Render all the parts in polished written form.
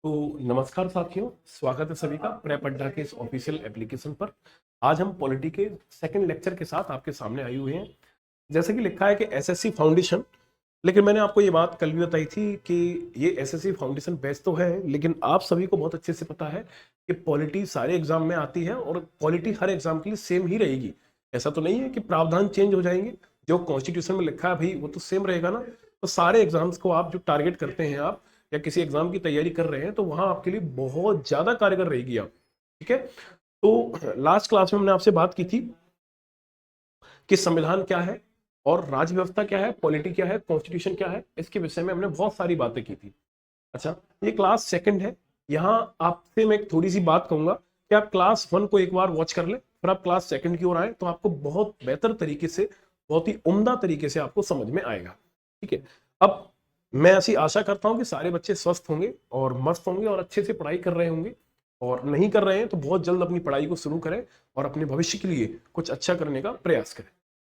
तो नमस्कार साथियों, स्वागत है सभी का प्रेप अड्डा के इस ऑफिशियल एप्लीकेशन पर। आज हम पॉलिटी के सेकंड लेक्चर के साथ आपके सामने आए हुए हैं। जैसे कि लिखा है कि एसएससी फाउंडेशन, लेकिन मैंने आपको ये बात कल भी बताई थी कि ये एसएससी फाउंडेशन बैच तो है, लेकिन आप सभी को बहुत अच्छे से पता है कि पॉलिटी सारे एग्जाम में आती है और पॉलिटी हर एग्जाम के लिए सेम ही रहेगी। ऐसा तो नहीं है कि प्रावधान चेंज हो जाएंगे। जो कॉन्स्टिट्यूशन में लिखा है भाई वो तो सेम रहेगा ना। तो सारे एग्जाम्स को आप जो टारगेट करते हैं आप, या किसी एग्जाम की तैयारी कर रहे हैं, तो वहां आपके लिए बहुत ज्यादा कारगर रहेगी आप। ठीक है। तो लास्ट क्लास में हमने आपसे बात की थी कि संविधान क्या है और राज व्यवस्था क्या है, पॉलिटी क्या है, कॉन्स्टिट्यूशन क्या है, इसके विषय में हमने बहुत सारी बातें की थी। अच्छा, ये क्लास सेकंड है। यहाँ आपसे मैं एक थोड़ी सी बात कहूंगा कि आप क्लास वन को एक बार वॉच कर ले, फिर आप क्लास सेकंड की ओर आए, तो आपको बहुत बेहतर तरीके से, बहुत ही उम्दा तरीके से आपको समझ में आएगा। ठीक है। अब मैं ऐसी आशा करता हूं कि सारे बच्चे स्वस्थ होंगे और मस्त होंगे और अच्छे से पढ़ाई कर रहे होंगे, और नहीं कर रहे हैं तो बहुत जल्द अपनी पढ़ाई को शुरू करें और अपने भविष्य के लिए कुछ अच्छा करने का प्रयास करें।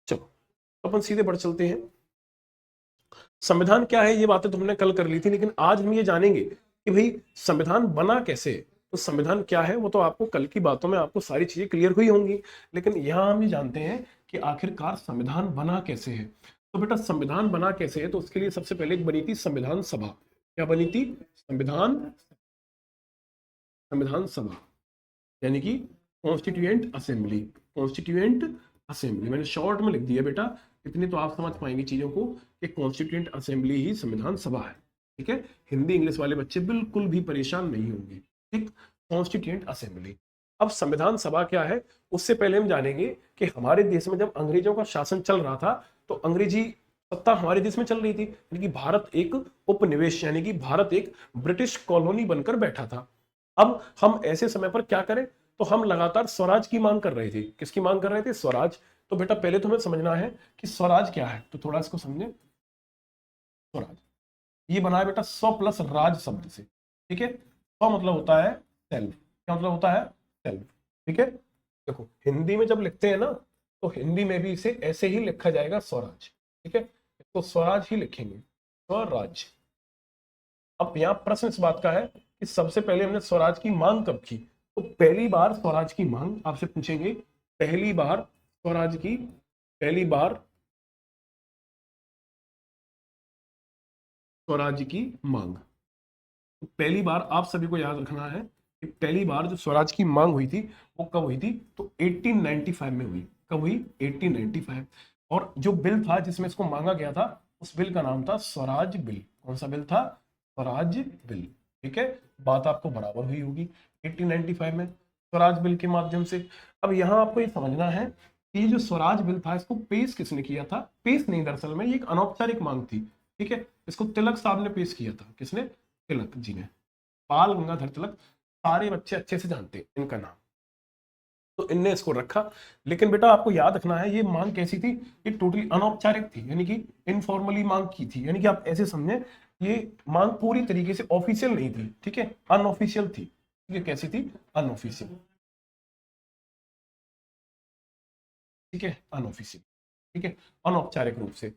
चलो, तो अपन सीधे बढ़ चलते हैं। संविधान क्या है ये बातें तो हमने कल कर ली थी, लेकिन आज हम ये जानेंगे कि भाई संविधान बना कैसे। तो संविधान क्या है वो तो आपको कल की बातों में आपको सारी चीजें क्लियर हुई होंगी, लेकिन यहां हम ये जानते हैं कि आखिरकार संविधान बना कैसे है। तो बेटा, संविधान बना कैसे है, तो उसके लिए सबसे पहले एक बनी थी संविधान सभा। क्या बनी थी? संविधान संविधान सभा, यानी कि कॉन्स्टिट्यूएंट असेंबली। कॉन्स्टिट्यूएंट असेंबली मैंने शॉर्ट में लिख दिया बेटा, इतनी तो आप समझ पाएंगे चीजों को कि कॉन्स्टिट्यूएंट असेंबली ही संविधान सभा है। ठीक है। हिंदी इंग्लिश वाले बच्चे बिल्कुल भी परेशान नहीं होंगे। ठीक। Constituent assembly. अब संविधान सभा क्या है, उससे पहले हम जानेंगे कि हमारे देश में जब अंग्रेजों का शासन चल रहा था, तो अंग्रेजी सत्ता हमारे देश में चल रही थी, यानी कि भारत एक उपनिवेश, यानी कि भारत एक ब्रिटिश कॉलोनी बनकर बैठा था। अब हम ऐसे समय पर क्या करें, तो हम लगातार स्वराज की मांग कर रहे थे। किसकी मांग कर रहे थे? स्वराज। तो बेटा पहले तो हमें समझना है कि स्वराज क्या है, तो थोड़ा इसको समझें। स्वराज ये बना है बेटा स्व प्लस राज शब्द से। ठीक है। स्व मतलब होता है सेल्फ। क्या मतलब होता है? सेल्फ। ठीक है। देखो, हिंदी में जब लिखते हैं ना, तो हिंदी में भी इसे ऐसे ही लिखा जाएगा, स्वराज। ठीक है। तो स्वराज ही लिखेंगे, स्वराज। अब यहाँ प्रश्न इस बात का है कि सबसे पहले हमने स्वराज की मांग कब की। तो पहली बार स्वराज की मांग आपसे पूछेंगे, पहली बार स्वराज की, पहली बार स्वराज की मांग। तो पहली बार आप सभी को याद रखना है कि पहली बार जो स्वराज की मांग हुई थी वो कब हुई थी, तो 1895 में हुई। कब हुई? 1895। और जो बिल था जिसमें इसको मांगा गया था, उस बिल का नाम था स्वराज बिल। कौन सा बिल था? स्वराज बिल। ठीक है। बात आपको बराबर हुई होगी 1895 में स्वराज बिल के माध्यम से। अब यहां आपको ये समझना है कि ये जो स्वराज बिल था, इसको पेश किसने किया था? पेश नहीं, दरअसल में ये एक अनौपचारिक मांग थी। ठीक है। इसको तिलक साहब ने पेश किया था। किसने? तिलक जी ने। बाल गंगाधर तिलक। सारे बच्चे अच्छे से जानते हैं इनका नाम। तो इनने इसको रखा। लेकिन बेटा आपको याद रखना है, ये मांग कैसी थी? ये टोटली अनौपचारिक थी, यानी कि इनफॉर्मली मांग की थी। यानी कि आप ऐसे समझें, ये मांग पूरी तरीके से ऑफिशियल नहीं थी। ठीक है। अनऑफिशियल थी। ठीक है। कैसी थी? अनऑफिशियल। ठीक है। अनऑफिशियल। ठीक है। अनौपचारिक रूप से।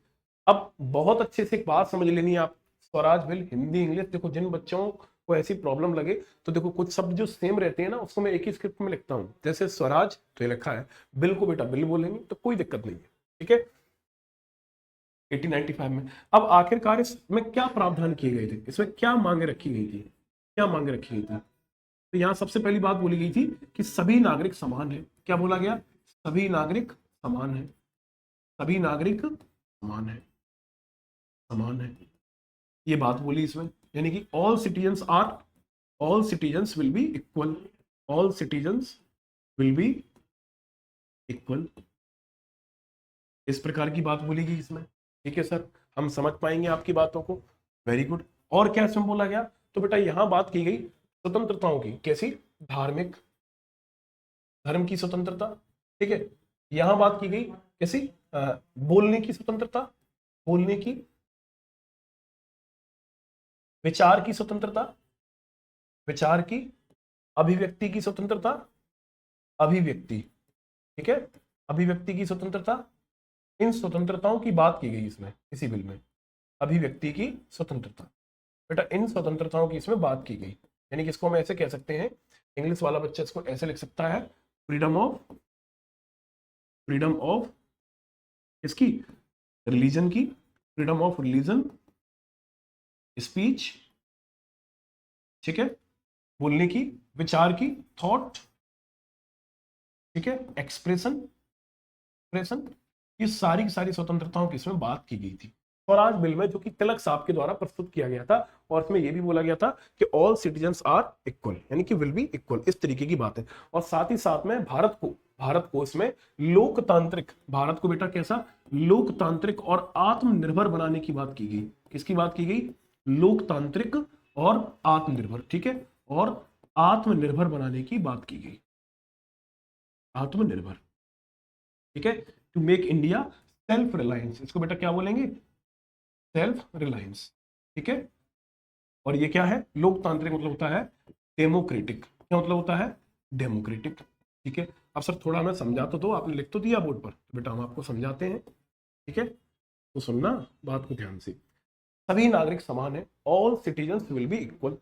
अब बहुत अच्छे से एक बात समझ लेनी है आप। स्वराज बिल हिंदी इंग्लिश, देखो जिन बच्चों को ऐसी प्रॉब्लम लगे, तो देखो कुछ शब्द जो सेम रहते हैं ना, उसको मैं एक ही स्क्रिप्ट में लिखता हूं। जैसे स्वराज तो ये लिखा है, बिल को बेटा बिल बोलेंगे, तो कोई दिक्कत नहीं है। ठीक है। 1895 में। अब आखिरकार इसमें क्या प्रावधान किए गए थे, इसमें क्या मांगे रखी गई थी, क्या मांगे रखी गई थी? तो यहां सबसे पहली बात बोली गई थी कि सभी नागरिक समान है। क्या बोला गया? सभी नागरिक समान है। सभी नागरिक समान है। समान है, ये बात बोली इसमें। यानी कि all citizens will be equal. All citizens will be equal, इस प्रकार की बात बोली गई इसमें। ठीक है सर, हम समझ पाएंगे आपकी बातों को। Very good. और क्या इसमें बोला गया? तो बेटा यहां बात की गई स्वतंत्रताओं की। कैसी? धार्मिक, धर्म की स्वतंत्रता। ठीक है। यहां बात की गई कैसी? बोलने की स्वतंत्रता, बोलने की। विचार की स्वतंत्रता, विचार की। अभिव्यक्ति की स्वतंत्रता, अभिव्यक्ति। ठीक है। अभिव्यक्ति की स्वतंत्रता। इन स्वतंत्रताओं की बात की गई इसमें, इसी बिल में। अभिव्यक्ति की स्वतंत्रता, बेटा इन स्वतंत्रताओं की इसमें बात की गई। यानी कि इसको हम ऐसे कह सकते हैं, इंग्लिश वाला बच्चा इसको ऐसे लिख सकता है, फ्रीडम ऑफ इसकी रिलीजन की, फ्रीडम ऑफ रिलीजन, स्पीच, ठीक है, बोलने की, विचार की, थॉट, ठीक है, एक्सप्रेशन, ये सारी की सारी स्वतंत्रताओं की इसमें बात की गई थी स्वराज बिल में, जो कि तिलक साहब के द्वारा प्रस्तुत किया गया था। और इसमें यह भी बोला गया था कि ऑल सिटीजन्स आर इक्वल, यानी कि विल बी इक्वल, इस तरीके की बात है। और साथ ही साथ में भारत को इसमें लोकतांत्रिक, भारत को बेटा कैसा, लोकतांत्रिक और आत्मनिर्भर बनाने की बात की गई। किसकी बात की गई? लोकतांत्रिक और आत्मनिर्भर, ठीक है, और आत्मनिर्भर बनाने की बात की गई, आत्मनिर्भर, ठीक है, to make India self reliance, इसको बेटा क्या बोलेंगे? सेल्फ रिलायंस, ठीक है। और ये क्या है? लोकतांत्रिक मतलब होता है डेमोक्रेटिक, क्या मतलब होता है? डेमोक्रेटिक, ठीक है। अब सर थोड़ा हमें समझा तो दो, आपने लिख तो दिया बोर्ड पर, तो बेटा हम आपको समझाते हैं, ठीक है, तो सुनना बात को ध्यान से। सभी नागरिक समान है, all citizens will be equal.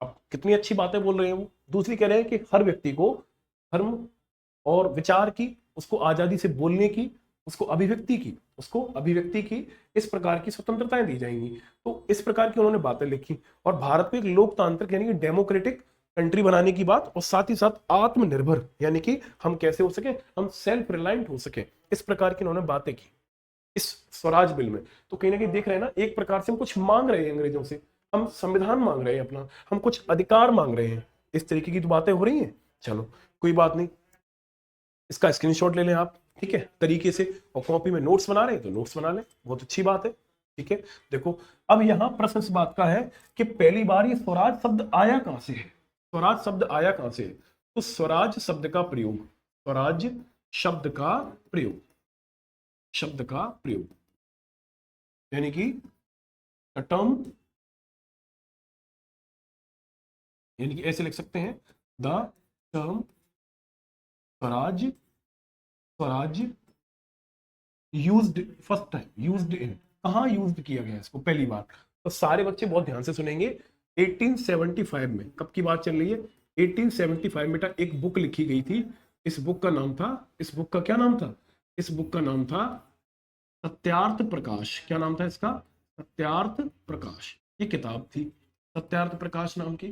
अब कितनी अच्छी बातें बोल रहे हैं वो। दूसरी कह रहे हैं कि हर व्यक्ति को धर्म और विचार की, उसको आजादी से बोलने की, उसको अभिव्यक्ति की इस प्रकार की स्वतंत्रताएं दी जाएंगी। तो इस प्रकार की उन्होंने बातें लिखी। और भारत को एक लोकतांत्रिक यानी कि डेमोक्रेटिक कंट्री बनाने की बात, और साथ ही साथ आत्मनिर्भर यानी कि हम कैसे हो सके, हम सेल्फ रिलायंट हो सके, इस प्रकार की उन्होंने बातें की इस स्वराज बिल में। तो कहीं ना कहीं देख रहे हैं ना, एक प्रकार से हम कुछ मांग रहे हैं अंग्रेजों से, हम संविधान मांग रहे हैं अपना, हम कुछ अधिकार मांग रहे हैं, इस तरीके की तो बातें हो रही हैं। चलो कोई बात नहीं, इसका स्क्रीनशॉट ले लें आप, ठीक है, तरीके से। और कॉपी में नोट्स बना रहे हैं तो नोट्स बना लें, बहुत अच्छी बात है, ठीक है। देखो अब यहां प्रश्न इस बात का है कि पहली बार ये स्वराज शब्द आया कहां से है, स्वराज शब्द आया कहां से है? तो स्वराज शब्द का प्रयोग, स्वराज शब्द का प्रयोग, शब्द का प्रयोग यानी कि टर्म, यानी कि ऐसे लिख सकते हैं, the term Swaraj used first time, used in, कहां यूज्ड किया गया इसको पहली बार? तो सारे बच्चे बहुत ध्यान से सुनेंगे। 1875 में, कब की बात चल रही है? 1875 में एक बुक लिखी गई थी। इस बुक का नाम था, इस बुक का क्या नाम था? इस बुक का नाम था सत्यार्थ प्रकाश। क्या नाम था इसका? सत्यार्थ प्रकाश। ये किताब थी सत्यार्थ प्रकाश नाम की,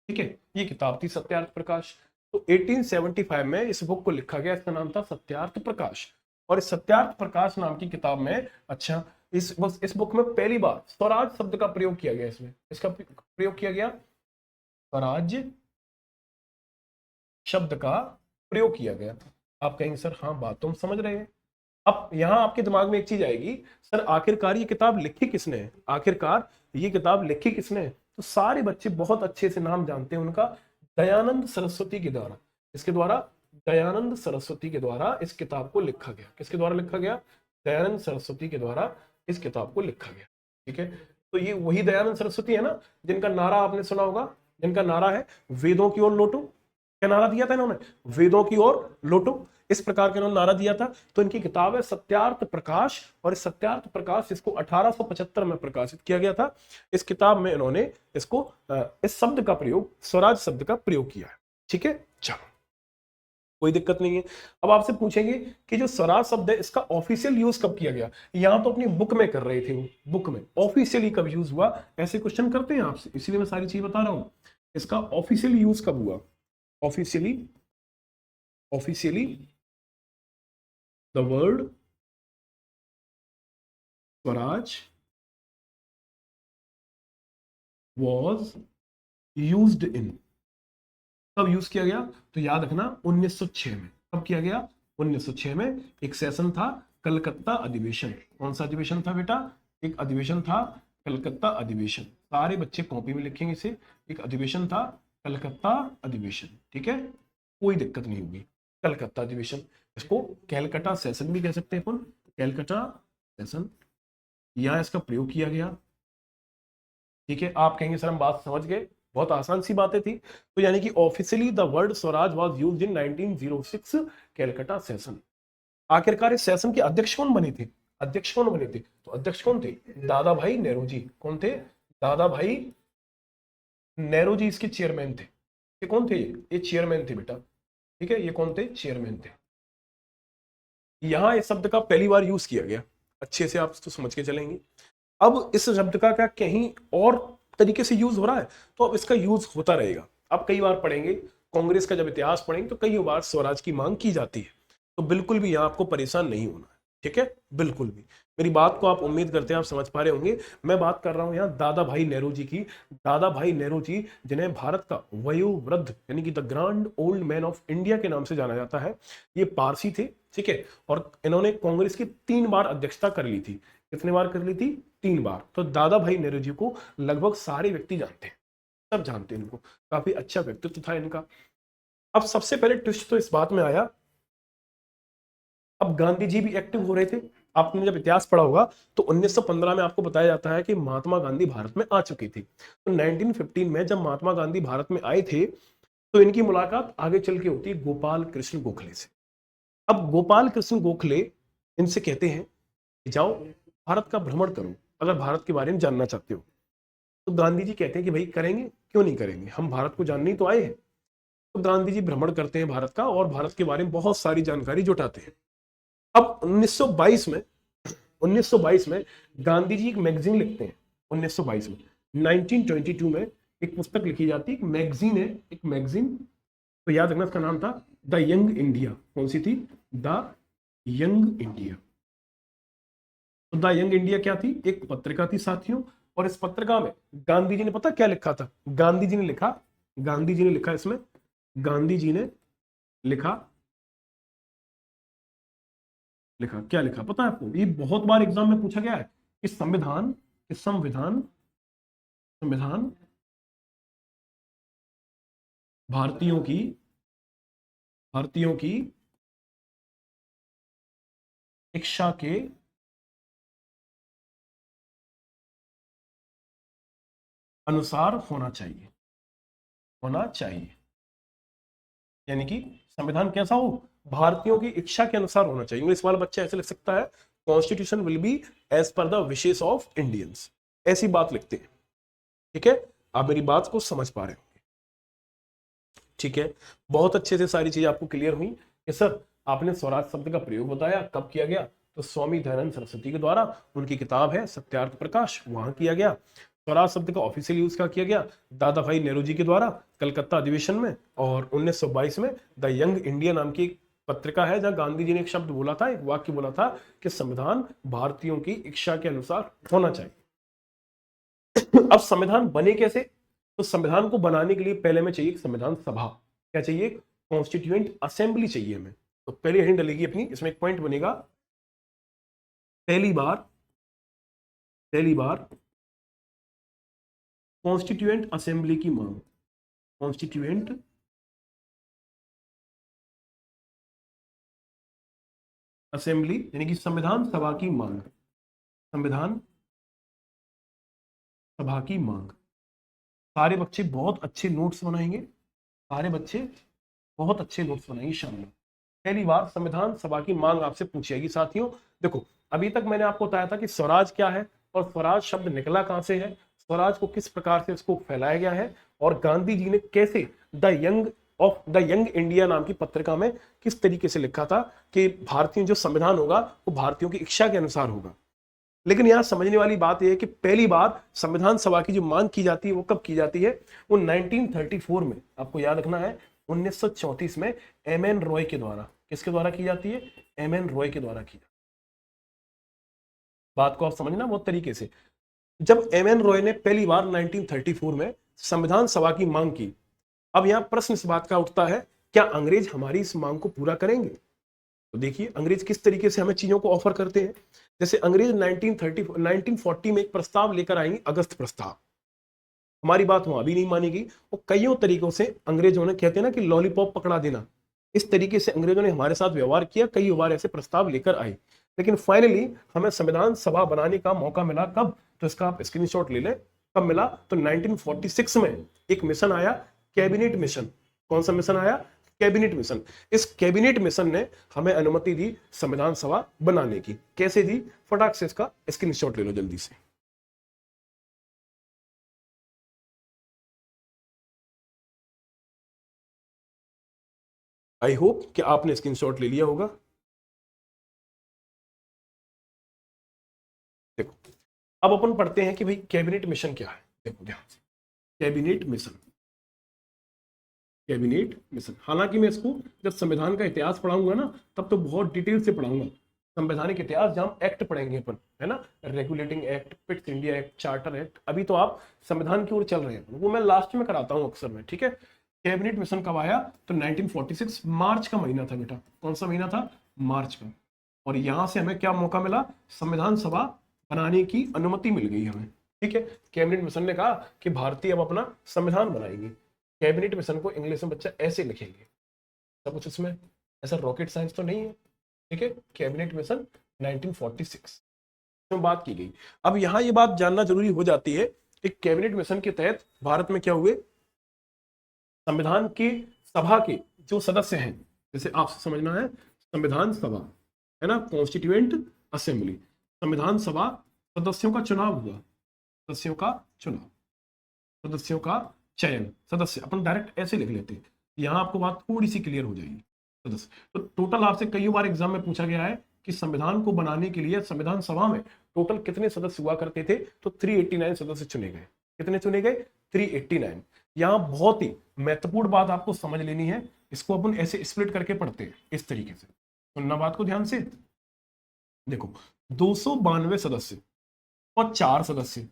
ठीक है, ये किताब थी सत्यार्थ प्रकाश। तो 1875 में इस बुक को लिखा गया, इसका नाम था सत्यार्थ प्रकाश। और इस सत्यार्थ प्रकाश नाम की किताब में, अच्छा, इस बुक में पहली बार स्वराज शब्द का प्रयोग किया गया। इसमें इसका प्रयोग किया गया, स्वराज शब्द का प्रयोग किया गया। आप कहेंगे सर हाँ बात तो हम समझ रहे हैं। अब यहां आपके दिमाग में एक चीज आएगी, सर आखिरकार ये किताब लिखी किसने है? आखिरकार ये किताब लिखी किसने है? तो सारे बच्चे बहुत अच्छे से नाम जानते हैं उनका, दयानंद सरस्वती के द्वारा। इसके द्वारा, दयानंद सरस्वती के द्वारा इस किताब को लिखा गया। किसके द्वारा लिखा गया? दयानंद सरस्वती के द्वारा इस किताब को लिखा गया, ठीक है। तो ये वही दयानंद सरस्वती है ना, जिनका नारा आपने सुना होगा, जिनका नारा है वेदों की ओर लौटो। क्या नारा दिया था इन्होंने? वेदों की ओर लौटो, इस प्रकार के इन्होंने नारा दिया था। तो इनकी किताब है सत्यार्थ प्रकाश, और इस सत्यार्थ प्रकाश इसको 1875 में प्रकाशित किया गया था। इस किताब में इन्होंने इसको इस शब्द का प्रयोग, स्वराज शब्द का प्रयोग किया है, ठीक है। चलो कोई दिक्कत नहीं है। अब आपसे पूछेंगे कि जो स्वराज शब्द है इसका ऑफिशियल यूज कब किया गया? यहां तो अपनी बुक में कर रहे थे वो, बुक में ऑफिशियली कब यूज हुआ, ऐसे क्वेश्चन करते हैं आपसे, इसीलिए मैं सारी चीज बता रहा हूं। इसका ऑफिशियल यूज कब हुआ? Officially the word Swaraj was used in, कब यूज किया गया? तो याद रखना 1906 में। कब किया गया? 1906 में। एक सेशन था कलकत्ता अधिवेशन। कौन सा अधिवेशन था बेटा? एक अधिवेशन था कलकत्ता अधिवेशन। सारे बच्चे कॉपी में लिखेंगे इसे, एक अधिवेशन था कलकत्ता अधिवेशन, ठीक है, कोई दिक्कत नहीं होगी। कलकत्ता अधिवेशन, इसको कैलकटा सेशन भी कह सकते हैं अपन, कैलकटा सेशन, यहां इसका प्रयोग किया गया, ठीक है। आप कहेंगे सर हम बात समझ गए, बहुत आसान सी बातें थी। तो यानी कि officially the word Swaraj was used in 1906 Calcutta session. आखिरकार इस सेशन के अध्यक्ष कौन बने थे? अध्यक्ष कौन बने थे? तो अध्यक्ष कौन थे? दादा भाई नेहरू जी। कौन थे? दादा भाई नेहरू जी इसके चेयरमैन थे। ये कौन थे? ये चेयरमैन थे बेटा, ठीक है। ये कौन थे? चेयरमैन थे। यहां इस शब्द का पहली बार यूज किया गया, अच्छे से आप इसको समझ के चलेंगे। अब इस शब्द का क्या कहीं और तरीके से यूज हो रहा है, तो अब इसका यूज होता रहेगा। आप कई बार पढ़ेंगे, कांग्रेस का जब इतिहास पढ़ेंगे तो कई बार स्वराज की मांग की जाती है। तो बिल्कुल भी यहां आपको परेशान नहीं होना है, ठीक है, बिल्कुल भी। मेरी बात को आप उम्मीद करते हैं आप समझ पा रहे होंगे। मैं बात कर रहा हूं यहाँ दादा भाई नेहरू जी की। दादा भाई नेहरू जी, जिन्हें भारत का वयोवृद्ध यानी कि the grand old man of India के नाम से जाना जाता है, ये पारसी थे, ठीक है। और इन्होंने कांग्रेस की 3 बार अध्यक्षता कर ली थी। कितने बार कर ली थी? 3 बार। तो दादा भाई नेहरू जी को लगभग सारे व्यक्ति जानते हैं, सब जानते हैं इनको। काफी अच्छा व्यक्तित्व था इनका। अब सबसे पहले ट्विस्ट तो इस बात में आया, अब गांधी जी भी एक्टिव हो रहे थे। आपने जब इतिहास पढ़ा होगा तो 1915 में आपको बताया जाता है कि महात्मा गांधी भारत में आ चुकी थी। तो 1915 में जब महात्मा गांधी भारत में आए थे, तो इनकी मुलाकात आगे चल के होती है गोपाल कृष्ण गोखले से। अब गोपाल कृष्ण गोखले इनसे कहते हैं कि जाओ भारत का भ्रमण करो, अगर भारत के बारे में जानना चाहते हो। तो गांधी जी कहते हैं कि भाई करेंगे, क्यों नहीं करेंगे, हम भारत को जानने ही तो आए हैं। तो गांधी जी भ्रमण करते हैं भारत का और भारत के बारे में बहुत सारी जानकारी जुटाते हैं। अब 1922 में गांधी जी एक मैगजीन लिखते हैं। 1922 में, 1922 में एक पुस्तक लिखी जाती है, एक मैगजीन है, एक मैगजीन। तो याद रखना इसका नाम था द यंग इंडिया। कौन सी थी? The young India. तो द यंग इंडिया क्या थी? एक पत्रिका थी साथियों। और इस पत्रिका में गांधी जी ने पता क्या लिखा था? गांधी जी ने लिखा इसमें, गांधी जी ने लिखा क्या लिखा पता है आपको? ये बहुत बार एग्जाम में पूछा गया है कि संविधान भारतीयों की इच्छा के अनुसार होना चाहिए। यानी कि संविधान कैसा हो? भारतीयों की इच्छा के अनुसार होना चाहिए। इंग्लिश वाला बच्चा ऐसे लिख सकता है, constitution will be as per the wishes of Indians. ऐसी बात लिखते हैं, ठीक है। आप मेरी बात को समझ पा रहे हो, ठीक है। बहुत अच्छे से सारी चीजें आपको क्लियर हुई कि सर आपने स्वराज शब्द का प्रयोग बताया, कब किया गया? तो स्वामी दयानंद सरस्वती के द्वारा, उनकी किताब है सत्यार्थ प्रकाश, वहां किया गया। स्वराज शब्द का ऑफिशियल यूज का किया गया दादा भाई नेहरू जी के द्वारा कलकत्ता अधिवेशन में। और 1922 में द यंग इंडिया नाम की एक पत्रिका है, जहां गांधी जी ने एक शब्द बोला था, एक वाक्य बोला था कि संविधान भारतीयों की इच्छा के अनुसार होना चाहिए। अब संविधान बने कैसे? तो संविधान को बनाने के लिए पहले में चाहिए संविधान सभा। क्या चाहिए? कॉन्स्टिट्यूएंट असेंबली चाहिए हमें। तो पहली हेडिंग डलेगी अपनी, इसमें एक पॉइंट बनेगा, पहली बार कॉन्स्टिट्यूएंट असेंबली की मांग। कॉन्स्टिट्यूएंट असेंबली यानी कि संविधान सभा की मांग। संविधान सभा की मांग। सारे बच्चे बहुत अच्छे नोट्स बनाएंगे, सारे बच्चे बहुत अच्छे नोट्स बनाएंगे शाम में। पहली बार संविधान सभा की मांग आपसे पूछी जाएगी साथियों। देखो अभी तक मैंने आपको बताया था कि स्वराज क्या है और स्वराज शब्द निकला कहां से है, स्वराज को किस प्रकार से इसको फैलाया गया है, और गांधी जी ने कैसे द यंग इंडिया नाम की पत्रिका में किस तरीके से लिखा था कि भारतीय जो संविधान होगा वो भारतीयों की इच्छा के अनुसार होगा। लेकिन यहां समझने वाली बात यह है कि पहली बार संविधान सभा की जो मांग की जाती है वो कब की जाती है? वो 1934 में, आपको याद रखना है 1934 में एम एन रॉय के द्वारा। किसके द्वारा की जाती है? एम एन रॉय के द्वारा की। बात को आप समझना बहुत तरीके से। जब एम एन रॉय ने पहली बार 1934 में संविधान सभा की मांग की, अब यहां प्रश्न इस बात का उठता है, क्या अंग्रेज हमारी इस मांग को पूरा करेंगे? तो देखिए अंग्रेज किस तरीके से हमें चीजों को ऑफर करते हैं। जैसे अंग्रेज 1940 में एक प्रस्ताव लेकर आएंगे, अगस्त प्रस्ताव। हमारी बात वहां भी नहीं मानी गई। वो कईयों तरीकों से अंग्रेजों ने, कहते हैं ना कि लॉलीपॉप पकड़ा देना, इस तरीके से अंग्रेजों ने हमारे साथ व्यवहार किया, कई बार ऐसे प्रस्ताव लेकर आए। लेकिन फाइनली हमें संविधान सभा बनाने का मौका मिला। कब? तो इसका आप स्क्रीनशॉट ले लें। कब मिला? तो 1946 में एक मिशन आया, कैबिनेट मिशन। कौन सा मिशन आया? Cabinet mission. इस कैबिनेट मिशन ने हमें अनुमति दी संविधान सभा बनाने की। कैसे दी? फटाक से इसका स्क्रीनशॉट ले लो जल्दी से। आई होप कि आपने स्क्रीनशॉट ले लिया होगा। देखो, अब अपन पढ़ते हैं कि भाई कैबिनेट मिशन क्या है। देखो ध्यान से, कैबिनेट मिशन, कैबिनेट मिशन। हालांकि मैं इसको जब संविधान का इतिहास पढ़ाऊंगा ना, तब तो बहुत डिटेल से पढ़ाऊंगा। संवैधानिक इतिहास जहां एक्ट पढ़ेंगे अपन, है ना, regulating act, Pitt's India act, charter act. अभी तो आप संविधान की ओर चल रहे हैं, वो मैं लास्ट में कराता हूं अक्सर में, ठीक है। कैबिनेट मिशन कब आया? तो 1946 मार्च का महीना था बेटा। कौन सा महीना था? मार्च का। और यहां से हमें क्या मौका मिला? संविधान सभा बनाने की अनुमति मिल गई हमें, ठीक है। कैबिनेट मिशन ने कहा कि भारतीय अब अपना संविधान बनाएंगे। कैबिनेट मिशन को इंग्लिश में बच्चा ऐसे लिखेंगे, सब कुछ इसमें ऐसा रॉकेट साइंस तो नहीं है, ठीक है। कैबिनेट मिशन 1946 में बात की गई। अब यहां ये बात जानना जरूरी हो जाती है कि कैबिनेट मिशन के तहत भारत में क्या हुए, संविधान की सभा के जो सदस्य हैं, जैसे आपसे समझना है, संविधान सभा है ना, कॉन्स्टिट्यूएंट असेंबली, संविधान सभा सदस्यों का चुनाव हुआ, सदस्यों का चुनाव, सदस्यों का चयन। सदस्य अपन डायरेक्ट ऐसे लिख लेते हैं, यहां आपको बात थोड़ी सी क्लियर हो जाएगी। सदस्य तो टोटल आपसे कई बार एग्जाम में पूछा गया है कि संविधान को बनाने के लिए संविधान सभा में टोटल कितने सदस्य हुआ करते थे, तो 389 सदस्य चुने गए। कितने चुने गए? 389। यहां बहुत ही महत्वपूर्ण बात आपको समझ लेनी है, इसको अपन ऐसे स्प्लिट करके पढ़ते हैं इस तरीके से, सुनना बात को ध्यान से। देखो, 292 सदस्य और 4 सदस्य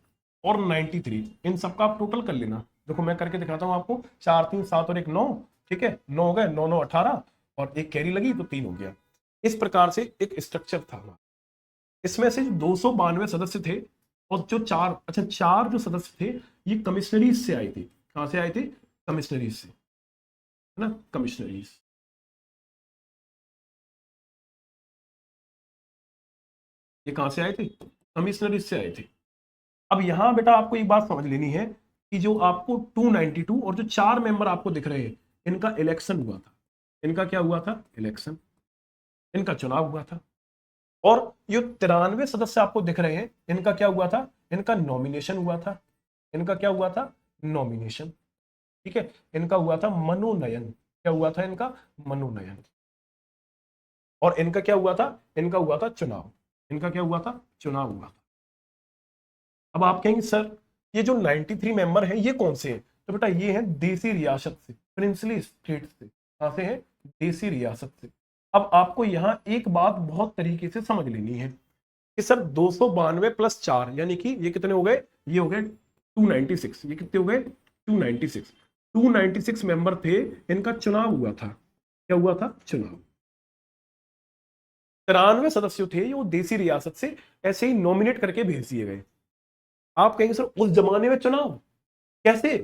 और 93, इन सबका आप टोटल कर लेना। देखो मैं करके दिखाता हूं आपको, 4 3 7 और 1 9, ठीक है, 9 हो गए, 9 9 18 और एक कैरी लगी तो 3 हो गया। इस प्रकार से एक स्ट्रक्चर था। इसमें से 292 सदस्य थे और जो 4, अच्छा 4 जो सदस्य थे ये कमिश्नरीज से आए थे। कहां से आए थे? कमिश्नरीज से, है ना, कमिश्नरीज। ये कहां से आए थे? कमिश्नरीज से आए थे। अब यहां बेटा आपको एक बात समझ लेनी है कि जो आपको 292 और जो 4 मेंबर आपको दिख रहे हैं, इनका इलेक्शन हुआ था। इनका क्या हुआ था? इलेक्शन, इनका चुनाव हुआ था। और ये 93 सदस्य आपको दिख रहे हैं, इनका क्या हुआ था? इनका नॉमिनेशन हुआ था। इनका क्या हुआ था? नॉमिनेशन, ठीक है। इनका हुआ था मनोनयन। क्या हुआ था? इनका मनोनयन। और इनका क्या हुआ था? इनका हुआ था चुनाव। इनका क्या हुआ था? चुनाव हुआ था। अब आप कहेंगे सर ये जो 93 मेंबर हैं ये कौन से हैं? तो बेटा ये हैं देसी रियासत से, प्रिंसली स्टेट से। कहां से हैं? देसी रियासत से। अब आपको यहां एक बात बहुत तरीके से समझ लेनी है कि सर 292 प्लस 4 यानी कि ये कितने हो गए? ये हो गए 296। ये कितने हो गए? 296। 296 मेंबर थे, इनका चुनाव हुआ था। क्या हुआ था? चुनाव। 93 सदस्य थे, वो देसी रियासत से ऐसे ही नॉमिनेट करके भेज दिए गए। आप कहेंगे सर उस जमाने में चुनाव कैसे?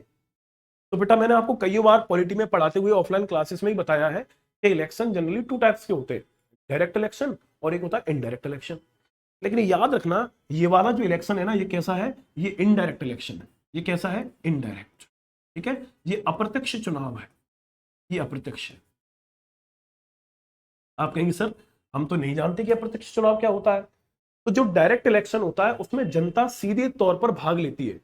तो बेटा मैंने आपको कई बार पॉलिटी में पढ़ाते हुए ऑफलाइन क्लासेस में ही बताया है कि इलेक्शन जनरली 2 टाइप्स के होते हैं, डायरेक्ट इलेक्शन और एक होता है इनडायरेक्ट इलेक्शन। लेकिन याद रखना ये वाला जो इलेक्शन है ना, ये कैसा है? ये इनडायरेक्ट इलेक्शन है। ये कैसा है? इनडायरेक्ट, ठीक है। ये अप्रत्यक्ष चुनाव है, ये अप्रत्यक्ष है। आप कहेंगे सर हम तो नहीं जानते कि अप्रत्यक्ष चुनाव क्या होता है। तो जो डायरेक्ट इलेक्शन होता है उसमें जनता सीधे तौर पर भाग लेती है,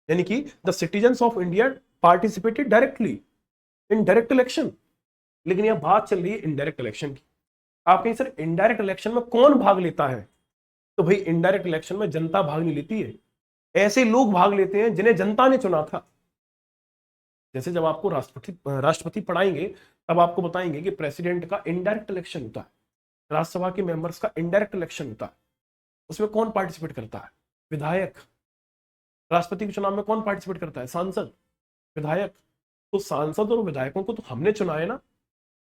यानी कि the citizens of India participated directly in direct election. लेकिन यह बात चल रही है इनडायरेक्ट इलेक्शन की। आप कहें सर इनडायरेक्ट इलेक्शन में कौन भाग लेता है? तो भाई इनडायरेक्ट इलेक्शन में जनता भाग नहीं लेती है, ऐसे लोग भाग लेते हैं जिन्हें जनता ने चुना था। जैसे जब आपको राष्ट्रपति राष्ट्रपति पढ़ाएंगे तब आपको बताएंगे कि प्रेसिडेंट का इनडायरेक्ट इलेक्शन होता है, राज्यसभा के मेंबर्स का इनडायरेक्ट इलेक्शन होता है। उसमें कौन पार्टिसिपेट करता है? विधायक। राष्ट्रपति के चुनाव में कौन पार्टिसिपेट करता है? सांसद, विधायक। तो सांसद और विधायकों को तो हमने चुना है ना।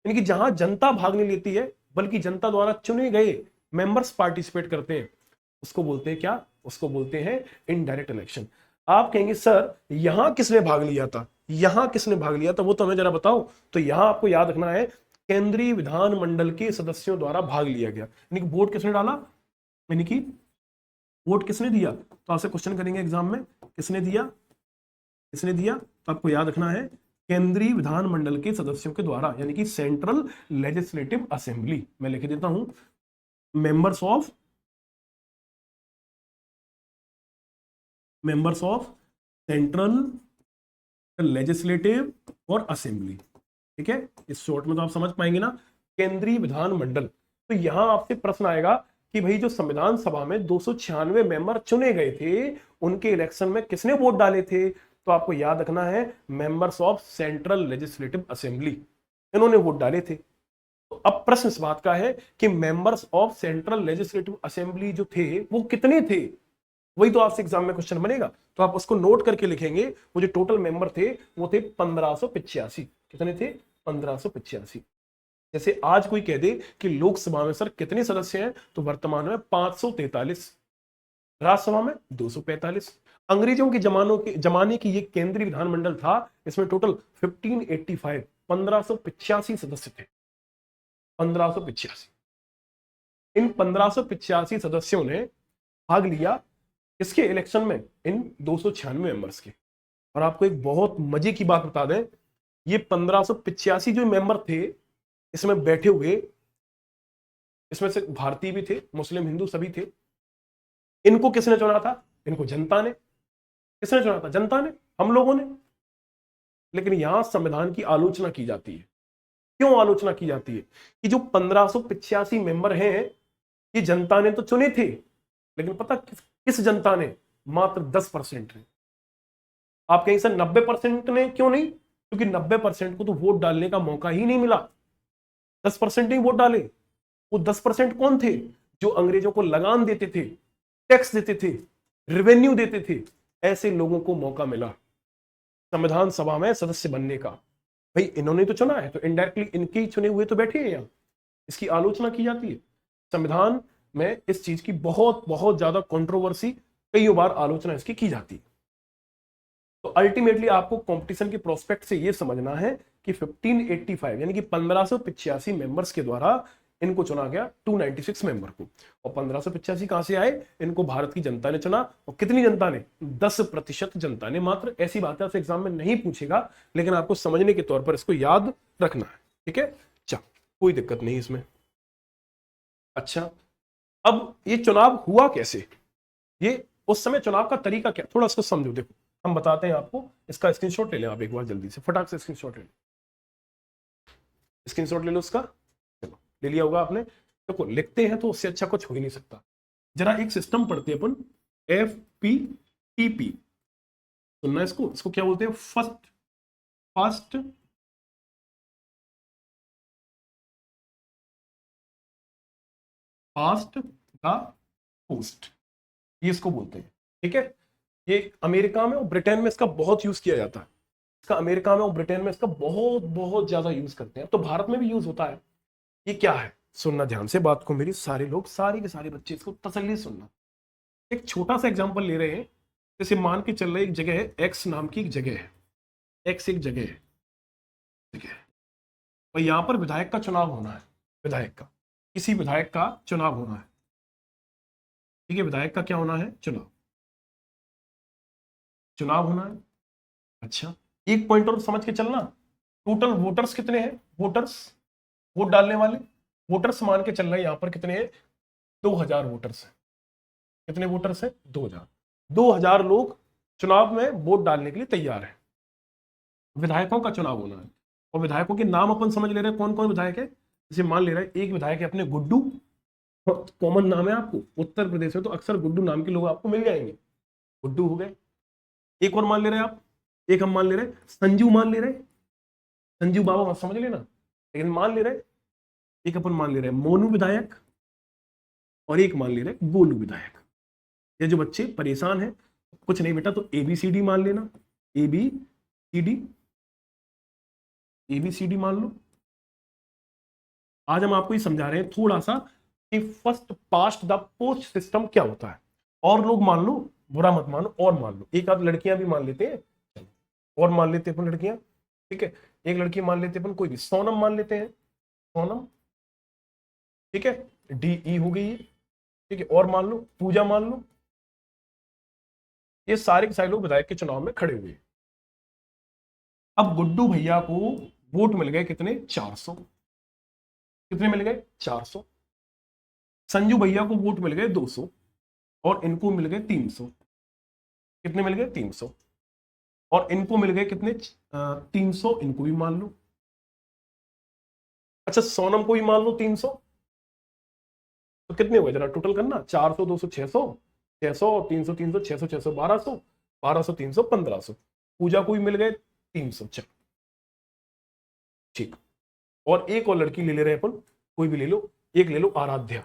यानी कि जहां जनता भाग नहीं लेती है बल्कि जनता द्वारा चुने गए मेंबर्स पार्टिसिपेट करते हैं, उसको बोलते हैं क्या? उसको बोलते हैं इनडायरेक्ट इलेक्शन। आप कहेंगे सर यहां किसने भाग लिया था? यहां किसने भाग लिया था वो तो हमें जरा बताओ। तो यहां आपको याद रखना है केंद्रीय विधानमंडल के सदस्यों द्वारा भाग लिया गया। यानी कि वोट किसने डाला? यानी कि वोट किसने दिया? तो आपसे क्वेश्चन करेंगे एग्जाम में, किसने दिया? किसने दिया? तो आपको याद रखना है केंद्रीय विधानमंडल के सदस्यों के द्वारा, यानी कि सेंट्रल लेजिस्लेटिव असेंबली। मैं लिख देता हूं मेंबर्स ऑफ सेंट्रल लेजिस्लेटिव और असेंबली, ठीक है, इस शॉर्ट में तो आप समझ पाएंगे ना, केंद्रीय विधानमंडल। तो यहां आपसे प्रश्न आएगा कि भाई जो संविधान सभा में 296 मेंबर चुने गए थे, उनके इलेक्शन में किसने वोट डाले थे? तो आपको याद रखना है, members of central legislative assembly, इन्होंने वोट डाले थे। तो अब प्रश्न इस बात का है कि members of central legislative assembly जो थे वो कितने थे, वही तो आपसे एग्जाम में क्वेश्चन बनेगा। तो आप उसको नोट करके लिखेंगे, वो जो टोटल मेंबर थे वो थे 1585। कितने थे? 1585। जैसे आज कोई कह दे कि लोकसभा में सर कितने सदस्य हैं, तो वर्तमान में 543, राज्यसभा में 245। अंग्रेजों के जमाने की ये केंद्रीय विधानमंडल था, इसमें टोटल 1585 1585 सदस्य थे। 1585। इन 1585 सदस्यों ने भाग लिया इसके इलेक्शन में, इन 296 मेंबर्स के। और आपको एक बहुत मजे की बात बता दें, ये 1585 जो मेंबर थे इसमें बैठे हुए, इसमें से भारतीय भी थे, मुस्लिम हिंदू सभी थे। इनको किसने चुना था? इनको जनता ने। किसने चुना था? जनता ने, हम लोगों ने। लेकिन यहां संविधान की आलोचना की जाती है। क्यों आलोचना की जाती है? कि जो 1585 मेंबर हैं, ये जनता ने तो चुने थे, लेकिन पता किस जनता ने? मात्र 10% ने। आप कहें सर 90% ने क्यों नहीं? क्योंकि 90% को तो वोट डालने का मौका ही नहीं मिला। 10% नहीं वोट डाले। वो 10% कौन थे? जो अंग्रेजों को लगान देते थे, टैक्स देते थे, रेवेन्यू देते थे। ऐसे लोगों को मौका मिला संविधान सभा में सदस्य बनने का। भाई इन्होंने तो चुना है, तो इनडायरेक्टली इनके ही चुने हुए तो बैठे हैं यहां। इसकी आलोचना की जाती है संविधान में। इस चीज की बहुत बहुत ज्यादा कंट्रोवर्सी, कई बार आलोचना इसकी की जाती है। तो अल्टीमेटली आपको कंपटीशन के प्रोस्पेक्ट से यह समझना है कि 1585 यानी कि 1585 मेंबर्स के द्वारा इनको चुना गया, 296 मेंबर को। और 1585 कहां से आए? इनको भारत की जनता ने चुना। और कितनी जनता ने? 10% जनता ने मात्र। ऐसी बातें आपसे एग्जाम में नहीं पूछेगा, लेकिन आपको समझने के तौर पर इसको याद रखना है। ठीक है, चल कोई दिक्कत नहीं इसमें। अच्छा, अब ये चुनाव हुआ कैसे? ये उस समय चुनाव का तरीका क्या, थोड़ा इसको समझो। देखो हम बताते हैं आपको, इसका स्क्रीनशॉट ले लें आप एक बार, जल्दी से फटाक से स्क्रीनशॉट ले लो। स्क्रीनशॉट ले लो उसका। चलो ले लिया होगा आपने। देखो लिखते हैं तो उससे अच्छा कुछ हो ही नहीं सकता। जरा एक सिस्टम पढ़ते हैं अपन, FPTP। सुनना इसको, इसको क्या बोलते हैं? First fast fast the post, ये इसको बोलते हैं। ठीक है, ये अमेरिका में और ब्रिटेन में इसका बहुत यूज किया जाता है। इसका अमेरिका में और ब्रिटेन में इसका बहुत बहुत ज्यादा यूज करते हैं। तो भारत में भी यूज होता है। ये क्या है? सुनना ध्यान से बात को मेरी, सारे लोग, सारे के सारे बच्चे इसको तसल्ली से सुनना। एक छोटा सा एग्जांपल ले रहे हैं। जैसे मान के चल रहे एक जगह है, एक्स नाम की एक जगह है। एक्स एक जगह है, ठीक है। और यहां पर विधायक का चुनाव होना है। विधायक का, किसी विधायक का चुनाव होना है। ठीक है, विधायक का क्या होना है? चुनाव, चुनाव होना है। अच्छा, एक पॉइंट और समझ के चलना। टोटल वोटर्स कितने हैं? वोटर्स, वोट डालने वाले वोटर्स मान के चल रहे हैं यहां पर कितने हैं? 2000 वोटर्स हैं। कितने वोटर्स हैं? 2000। 2000 लोग चुनाव में वोट डालने के लिए तैयार हैं। विधायकों का चुनाव होना है। और विधायकों के नाम अपन समझ ले रहे हैं कौन कौन विधायक है। जैसे मान ले रहे हैं एक विधायक है अपने गुड्डू, कॉमन नाम है आपको, उत्तर प्रदेश में तो अक्सर गुड्डू नाम के लोग आपको मिल जाएंगे। गुड्डू हो गए। एक और मान ले रहे हैं आप, एक हम मान ले रहे हैं संजू, मान ले रहे हैं संजू बाबा, मत समझ लेना, लेकिन मान ले रहे हैं। एक अपन मान ले रहे हैं मोनू विधायक, और एक मान ले रहे हैं गोलू विधायक। ये जो बच्चे परेशान हैं, कुछ नहीं बेटा, तो ABCD मान लेना। ABCD, ABCD मान लो। आज हम आपको ये समझा रहे हैं थोड़ा सा कि first past the post system क्या होता है। और लोग मान लो, बुरा मत मानो, और मान लो, एक आध लड़कियां भी मान लेते हैं, और मान लेते हैं अपन लड़कियां। ठीक है, एक लड़की मान लेते हैं अपन, कोई भी, सोनम मान लेते हैं, सोनम। ठीक है, DE हो गई है। ठीक है, और मान लो पूजा मान लो। ये सारे के सारे लोग विधायक के चुनाव में खड़े हुए। अब गुड्डू भैया को वोट मिल गए कितने? 400। कितने मिल गए? 400। संजू भैया को वोट मिल गए 200, और इनको मिल गए 300। कितने मिल गए? 300। और इनको मिल गए कितने? 300, इनको भी मान लो। अच्छा सोनम को ही मान लो 300, तो कितने हुए जरा टोटल करना, 400 200 600, 600 300 300 600 600 1200, 1200 300 1500, पूजा को भी मिल गए 300। चलो ठीक, और एक और लड़की ले ले रहे अपन, कोई भी ले लो, एक ले लो आराध्या,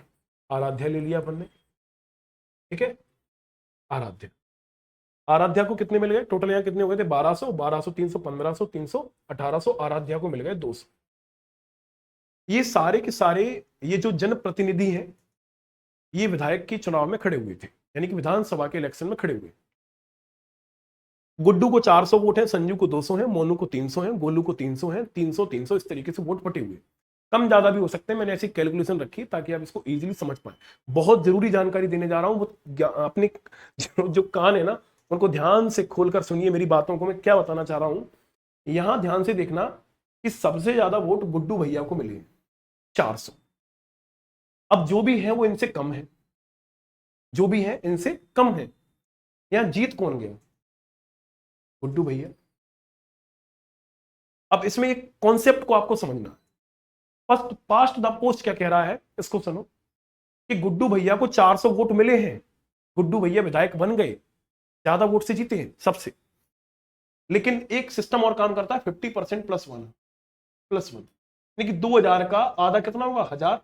आराध्या ले लिया अपन ने, ठीक है। आराध्या, आराध्या को कितने मिल गए टोटल, यहाँ कितने हो गए थे 1200 1200 300 1500 300 1800, आराध्या को मिल गए 200। ये सारे के सारे ये जो जनप्रतिनिधि हैं ये विधायक के चुनाव में खड़े हुए थे, यानी कि विधानसभा के इलेक्शन में खड़े हुए। गुड्डू को 400 वोट है, संजू को 200 है, मोनू को 300 है, गोलू को 300 है, 300 300 इस तरीके से वोट बटे हुए। कम ज्यादा भी हो सकते हैं, मैंने ऐसी कैलकुलेशन रखी ताकि आप इसको इजीली समझ पाए। बहुत जरूरी जानकारी देने जा रहा हूं, वो अपने जो कान है ना उनको ध्यान से खोलकर सुनिए मेरी बातों को, मैं क्या बताना चाह रहा हूं। यहां ध्यान से देखना कि सबसे ज्यादा वोट गुड्डू भैया को मिले 400। अब जो भी है वो इनसे कम है, जो भी है इनसे कम है। यहां जीत कौन गया, गुड्डू भैया। अब इसमें एक कॉन्सेप्ट को आपको समझना, फर्स्ट पास्ट द पोस्ट क्या कह रहा है इसको सुनो, कि गुड्डू भैया को 400 वोट मिले हैं, गुड्डू भैया विधायक बन गए, ज्यादा वोट से जीते हैं सबसे। लेकिन एक सिस्टम और काम करता है 50% +1 यानी कि 2000 का आधा कितना होगा 1000,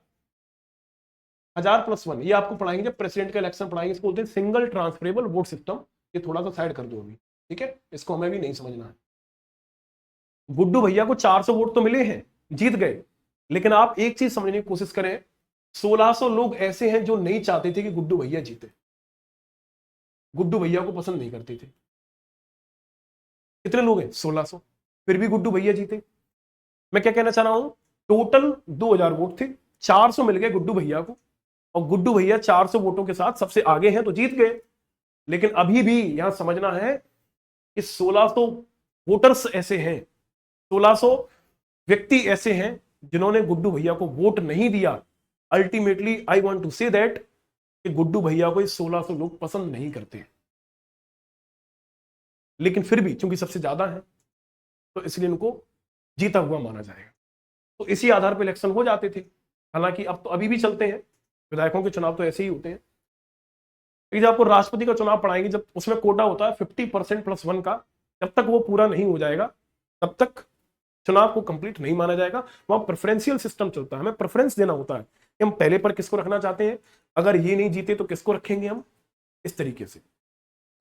1000 +1। ये आपको पढ़ाएंगे जब प्रेसिडेंट का इलेक्शन पढ़ाएंगे, इसको बोलते हैं सिंगल ट्रांसफरेबल वोट सिस्टम। ये थोड़ा सा साइड कर दो अभी, ठीक है, इसको हमें भी नहीं समझना है। गुड्डू भैया को 400 वोट तो मिले हैं, जीत गए, लेकिन आप एक चीज समझने की कोशिश करें, 1600 लोग ऐसे हैं जो नहीं चाहते थे कि गुड्डू भैया जीते, गुड्डू भैया को पसंद नहीं करते थे। कितने लोग हैं 1600, फिर भी गुड्डू भैया जीते। मैं क्या कहना चाह रहा हूं, टोटल 2000 वोट थे, 400 मिल गए गुड्डू भैया को, और गुड्डू भैया 400 वोटों के साथ सबसे आगे हैं तो जीत गए। लेकिन अभी भी यहां समझना है कि 1600 वोटर्स ऐसे हैं, 1600 व्यक्ति ऐसे हैं जिन्होंने गुड्डू भैया को वोट नहीं दिया। Ultimately I want to say that कि गुड्डू भैया को 1600 लोग पसंद नहीं करते, लेकिन फिर भी चूंकि सबसे ज्यादा है तो इसलिए उनको जीता हुआ माना जाएगा। तो इसी आधार पर इलेक्शन हो जाते थे, हालांकि अब तो अभी भी चलते हैं, विधायकों के चुनाव तो ऐसे ही होते हैं। जब आपको राष्ट्रपति का चुनाव पढ़ाएंगे, जब उसमें कोटा होता है 50% +1 का, जब तक वो पूरा नहीं हो जाएगा तब तक चुनाव को कंप्लीट नहीं माना जाएगा। वहां प्रेफरेंशियल सिस्टम चलता है, हमें प्रेफरेंस देना होता है कि हम पहले पर किसको रखना चाहते हैं, अगर ये नहीं जीते तो किसको रखेंगे हम, इस तरीके से।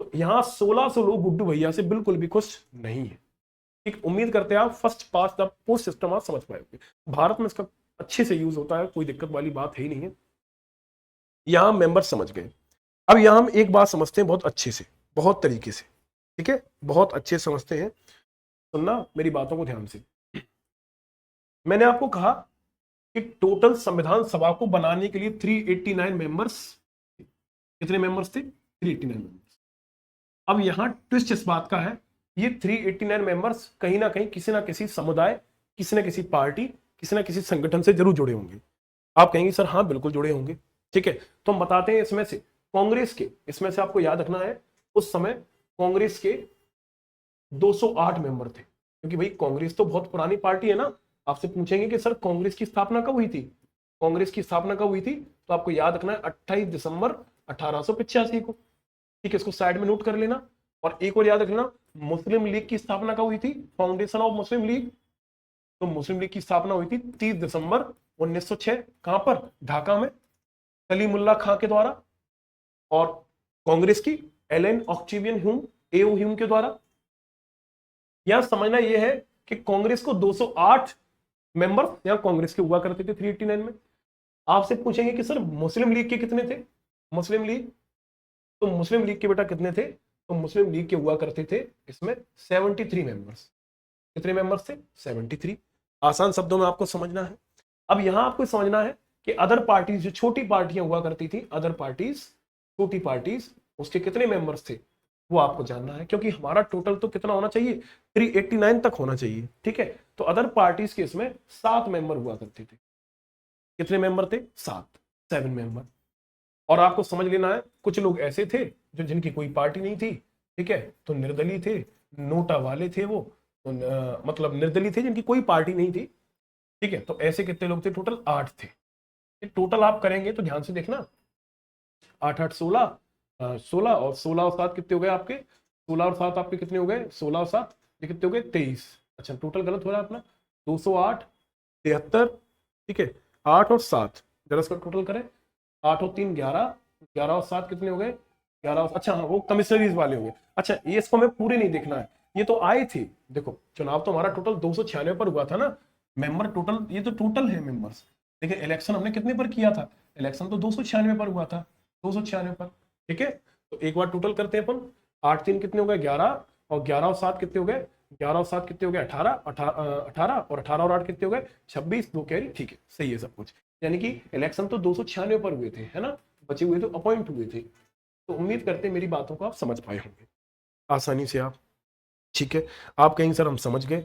तो यहां 1600 लोग गुड्डू भैया से बिल्कुल भी खुश नहीं है। एक उम्मीद करते हैं आप first past the post system आप समझ पाएंगे, भारत में इसका अच्छे से यूज होता है, कोई दिक्कत वाली बात है ही नहीं है। यहां मेंबर समझ गए। अब यहां हम एक बात समझते हैं बहुत अच्छे से, बहुत तरीके से, ठीक है, बहुत अच्छे से समझते हैं। सुनना मेरी बातों को ध्यान से। मैंने आपको कहा कि टोटल संविधान सभा को बनाने के लिए 389 मेंबर्स, कितने मेंबर्स थे 389 मेंबर्स। अब यहां ट्विस्ट इस बात का है, ये 389 मेंबर्स कहीं ना कहीं किसी ना किसी समुदाय, किसी ना किसी पार्टी, किसी ना किसी संगठन से जरूर जुड़े होंगे। आप कहेंगे सर हाँ बिल्कुल जुड़े होंगे, ठीक है, तो हम बताते हैं। इसमें से कांग्रेस के, इसमें से आपको याद रखना है उस समय कांग्रेस के 208 मेंबर थे, क्योंकि भाई कांग्रेस तो बहुत पुरानी पार्टी है ना। आपसे पूछेंगे कि सर कांग्रेस की स्थापना कब हुई थी, कांग्रेस की स्थापना कब हुई थी, तो आपको याद रखना है 28 दिसंबर 1885 को, ठीक है, इसको साइड में नोट कर लेना। और एक और याद रखना, मुस्लिम लीग की स्थापना कब हुई थी, फाउंडेशन ऑफ मुस्लिम लीग, तो मुस्लिम लीग की स्थापना हुई थी 30 दिसंबर 1906, कहां पर, ढाका में, कलीमुल्ला खां के द्वारा। और कांग्रेस की एलन ऑक्टेवियन ह्यूम, एओ ह्यूम के द्वारा। यहां समझना यह है कि कांग्रेस को 208 मेंबर यहां कांग्रेस के हुआ करते थे 389 में। आपसे पूछेंगे कि सर मुस्लिम लीग के कितने थे, मुस्लिम लीग, तो मुस्लिम लीग के बेटा कितने थे, तो मुस्लिम लीग के हुआ करते थे इसमें 73 मेंबर्स। कितने मेंबर्स थे 73। आसान शब्दों में आपको समझना है। अब यहां आपको समझना है कि अदर पार्टीज, जो छोटी पार्टियां हुआ करती थी, अदर पार्टीज, छोटी पार्टीज, उसके कितने मेंबर्स थे वो आपको जानना है, क्योंकि हमारा टोटल तो कितना होना चाहिए 389 तक होना चाहिए, ठीक है। तो अदर पार्टीज के इसमें 7 मेंबर हुआ करते थे। कितने मेंबर थे 7 मेंबर। और आपको समझ लेना है कुछ लोग ऐसे थे जो जिनकी कोई पार्टी नहीं थी, ठीक है, तो निर्दलीय थे, नोटा वाले थे वो, तो मतलब निर्दलीय थे जिनकी कोई पार्टी नहीं थी, ठीक है, तो ऐसे कितने लोग थे? टोटल 8 थे। टोटल आप करेंगे तो ध्यान से देखना, 8 8 16, 16 और 16 और 7 कितने हो गए आपके? 16 और 7 आपके कितने हो गए? 16 और 7 ये कितने हो गए? 23। अच्छा टोटल गलत हो रहा है अपना, 208 73। ठीक है, 8 और 7 जरा इसका टोटल करें, 8 और 3 11, 11 और 7 कितने हो गए? 11 और, अच्छा हाँ वो कमिश्नरीज वाले हो गए। अच्छा ये इसको हमें पूरे नहीं देखना है, ये तो आए थे। देखो चुनाव तो हमारा टोटल 296 पर हुआ था ना, मेंबर टोटल, ये तो टोटल है मेंबर्स। देखिए इलेक्शन हमने कितने पर किया था? इलेक्शन तो 296 पर हुआ था, 296 पर। ठीक है, तो एक बार टोटल करते हैं अपन, 8 3 कितने हो गए? 11, और 11 और 7 कितने हो गए? 11 और 7 कितने हो गए? 18, 18 और 18 और 8 कितने हो गए? 26, दो कैरी। ठीक है सही है सब कुछ, यानी कि इलेक्शन तो 296 पर हुए थे, है ना, बचे हुए तो अपॉइंट हुए थे। तो उम्मीद करते हैं मेरी बातों को आप समझ पाए होंगे आसानी से आप। ठीक है, आप कहेंगे सर हम समझ गए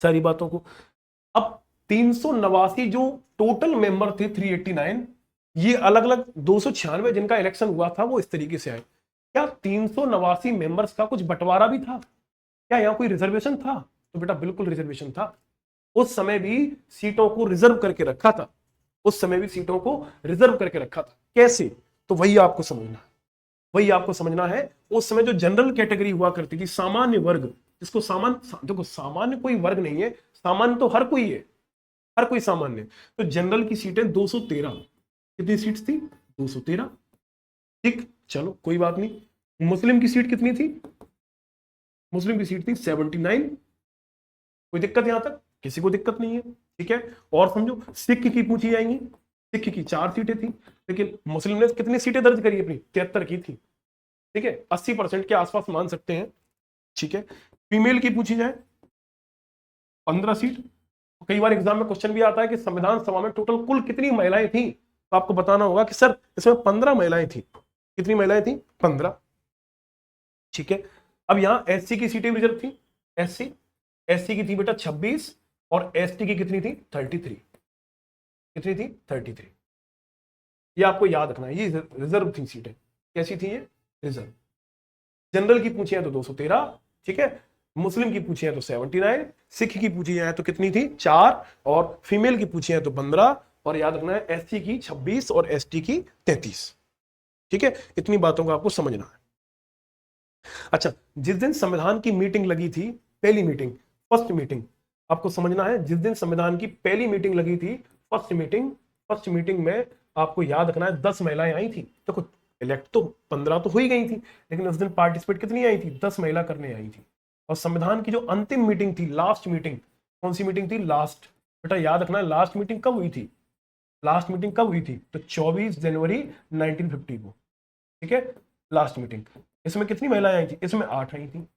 सारी बातों को। अब 389 जो टोटल मेंबर थे 389, ये अलग अलग 296 जिनका इलेक्शन हुआ था वो इस तरीके से आए। क्या 389 मेंबर्स का कुछ बंटवारा भी था? क्या यहाँ कोई रिजर्वेशन था? तो बेटा बिल्कुल रिजर्वेशन था। उस समय भी सीटों को रिजर्व करके रखा था, उस समय भी सीटों को रिजर्व करके रखा था। कैसे? तो वही आपको समझना है, वही आपको समझना है। उस समय जो जनरल कैटेगरी हुआ करती थी, सामान्य वर्ग, जिसको सामान्य, देखो सामान्य कोई वर्ग नहीं है, सामान्य तो हर कोई है, हर कोई सामान्य। तो जनरल की सीटें 213, कितनी सीट थी? 213। ठीक, चलो कोई बात नहीं। मुस्लिम की सीट कितनी थी? मुस्लिम की सीट थी 79। कोई दिक्कत यहां तक? किसी को दिक्कत नहीं है। ठीक है, और समझो सिख की पूछी जाएंगी, सिख की 4 सीटें थी, लेकिन मुस्लिम ने कितनी सीटें दर्ज करी अपनी? 73 की थी। ठीक है, 80% के आसपास मान सकते हैं। ठीक है, फीमेल की पूछी जाए 15 सीट। कई बार एग्जाम में क्वेश्चन भी आता है कि संविधान सभा में टोटल कुल कितनी महिलाएं थी, तो आपको बताना होगा कि सर इसमें 15 महिलाएं थी। कितनी महिलाएं थी? 15। ठीक है, अब यहां एससी की सीटें रिजर्व थी। एससी, एससी की थी बेटा 26, और एसटी की कितनी थी? 33। कितनी थी? 33। ये आपको याद रखना है, ये रिजर्व थी सीटें। कैसी थी ये? रिजर्व। जनरल की पूछी है तो 213। ठीक है, मुस्लिम की पूछी है तो 79, सिख की पूछी है तो कितनी थी? 4, और फीमेल की पूछी है तो 15, और याद रखना है एससी की 26 और एसटी की 33। ठीक है, इतनी बातों को आपको समझना है। अच्छा, जिस दिन संविधान की मीटिंग लगी थी, पहली मीटिंग, फर्स्ट मीटिंग, आपको समझना है जिस दिन संविधान की पहली मीटिंग लगी थी, फर्स्ट मीटिंग, फर्स्ट मीटिंग में आपको याद रखना है 10 महिलाएं आई थी। देखो इलेक्ट तो 15 तो हो ही गई थी, लेकिन उस दिन पार्टिसिपेट कितनी आई थी? 10 महिला करने आई थी। और संविधान की जो अंतिम मीटिंग थी, लास्ट मीटिंग, कौन सी मीटिंग थी? लास्ट। बेटा याद रखना है लास्ट मीटिंग कब हुई थी? लास्ट मीटिंग कब हुई थी? तो 24 जनवरी 1950 को। ठीक है, लास्ट मीटिंग। इसमें कितनी महिलाएं आई थी? इसमें 8 आई थी।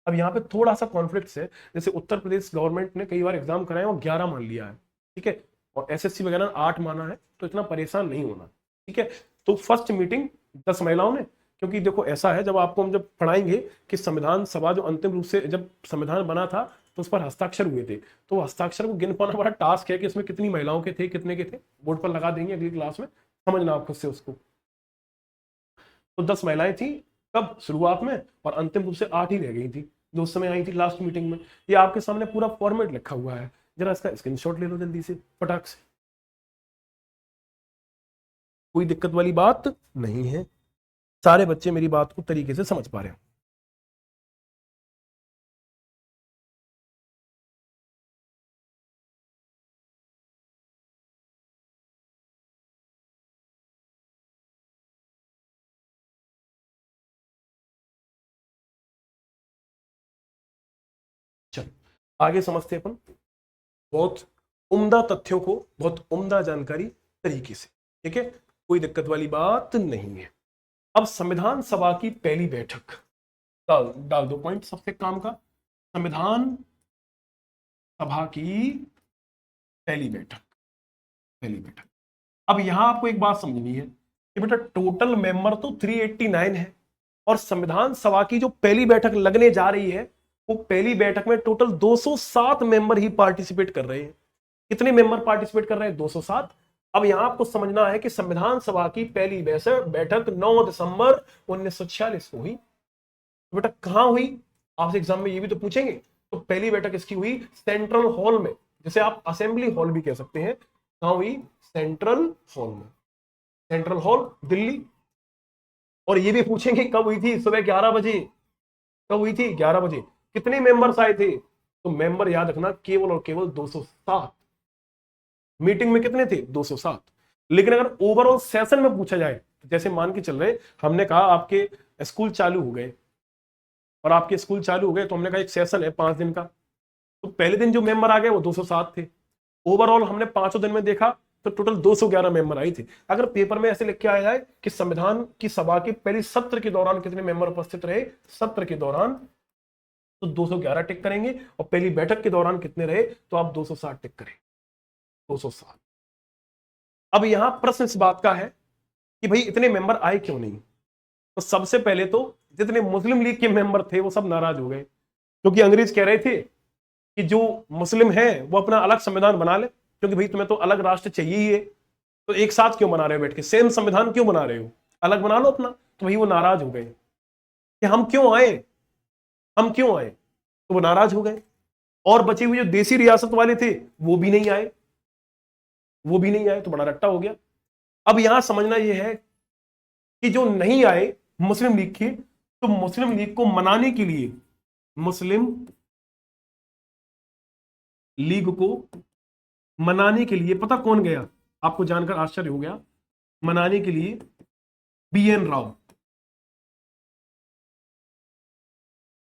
अब यहाँ पे थोड़ा सा कॉन्फ्लिक्ट है, जैसे उत्तर प्रदेश गवर्नमेंट ने कई बार एग्जाम कराए और 11 मान लिया है। ठीक है, और एसएससी वगैरह 8 माना है, तो इतना परेशान नहीं होना। ठीक है, तो फर्स्ट मीटिंग 10 महिलाओं ने, क्योंकि देखो ऐसा है, जब आपको हम जब पढ़ाएंगे कि संविधान सभा जो अंतिम रूप से जब संविधान बना था तो उस पर हस्ताक्षर हुए थे, तो हस्ताक्षर को गिन पाना बड़ा टास्क है कि इसमें कितनी महिलाओं के थे, कितने के थे। बोर्ड पर लगा देंगे अगली क्लास में, समझना आप खुद से उसको। तो 10 महिलाएं थी कब? शुरुआत में, और अंतिम रूप से 8 ही रह गई थी जो उस समय आई थी लास्ट मीटिंग में। ये आपके सामने पूरा फॉर्मेट लिखा हुआ है, जरा इसका स्क्रीनशॉट ले लो जल्दी से फटाक से। कोई दिक्कत वाली बात नहीं है, सारे बच्चे मेरी बात को तरीके से समझ पा रहे हैं। चलो आगे समझते हैं अपन, बहुत उम्दा तथ्यों को, बहुत उम्दा जानकारी तरीके से। ठीक है, कोई दिक्कत वाली बात नहीं है। अब संविधान सभा की पहली बैठक, डाल डाल दो पॉइंट सबसे काम का। संविधान सभा की पहली बैठक, पहली बैठक। अब यहां आपको एक बात समझनी है कि बेटा टोटल मेंबर तो 389 है, और संविधान सभा की जो पहली बैठक लगने जा रही है, वो पहली बैठक में टोटल 207 मेंबर ही पार्टिसिपेट कर रहे हैं। कितने मेंबर पार्टिसिपेट कर रहे हैं? 207। अब यहां आपको समझना है कि संविधान सभा की पहली बैठक 9 दिसंबर 1946 को हुई। तो बेटा कहां हुई? आपसे एग्जाम में ये भी तो पूछेंगे। तो पहली बैठक इसकी हुई सेंट्रल हॉल में, जैसे आप असेंबली हॉल भी कह सकते हैं, कहां हुई? सेंट्रल हॉल में। Central hall Delhi. और ये भी पूछेंगे कब हुई थी? सुबह 11 बजे। कब हुई थी? 11 बजे। कितने मेंबर्स आए थे? तो मेंबर याद रखना केवल और केवल 207। मीटिंग में कितने थे? 207। लेकिन अगर ओवरऑल सेशन में पूछा जाए, तो जैसे मान के चल रहे, हमने कहा आपके स्कूल चालू हो गए, और आपके स्कूल चालू हो गए तो हमने कहा एक सेशन है 5 दिन का, तो पहले दिन जो मेंबर आ गए वो 207 थे। ओवरऑल हमने 5 दिन में देखा तो टोटल 211 मेंबर आई थी। अगर पेपर में ऐसे लिख के आया जाए कि संविधान की सभा के पहले सत्र के दौरान कितने मेंबर उपस्थित रहे सत्र के दौरान, तो 211 टिक करेंगे, और पहली बैठक के दौरान कितने रहे, तो आप 260 टिक करें। 207। अब यहां प्रश्न इस बात का है कि भाई इतने मेंबर आए क्यों नहीं? तो सबसे पहले तो जितने मुस्लिम लीग के मेंबर थे वो सब नाराज हो गए, क्योंकि अंग्रेज कह रहे थे कि जो मुस्लिम है वो अपना अलग संविधान बना ले, क्योंकि भाई तुम्हें तो अलग राष्ट्र चाहिए ही है, तो एक साथ क्यों बना रहे हो? बैठ के सेम संविधान क्यों बना रहे हो? अलग बना लो अपना। तो भाई वो नाराज हो गए कि हम क्यों आए, हम क्यों आए, तो वो नाराज हो गए। और बचे हुए जो देसी रियासत वाले थे वो भी नहीं आए, वो भी नहीं आए, तो बड़ा रट्टा हो गया। अब यहां समझना यह है कि जो नहीं आए मुस्लिम लीग के, तो मुस्लिम लीग को मनाने के लिए, मुस्लिम लीग को मनाने के लिए पता कौन गया? आपको जानकर आश्चर्य हो गया। मनाने के लिए BN राव,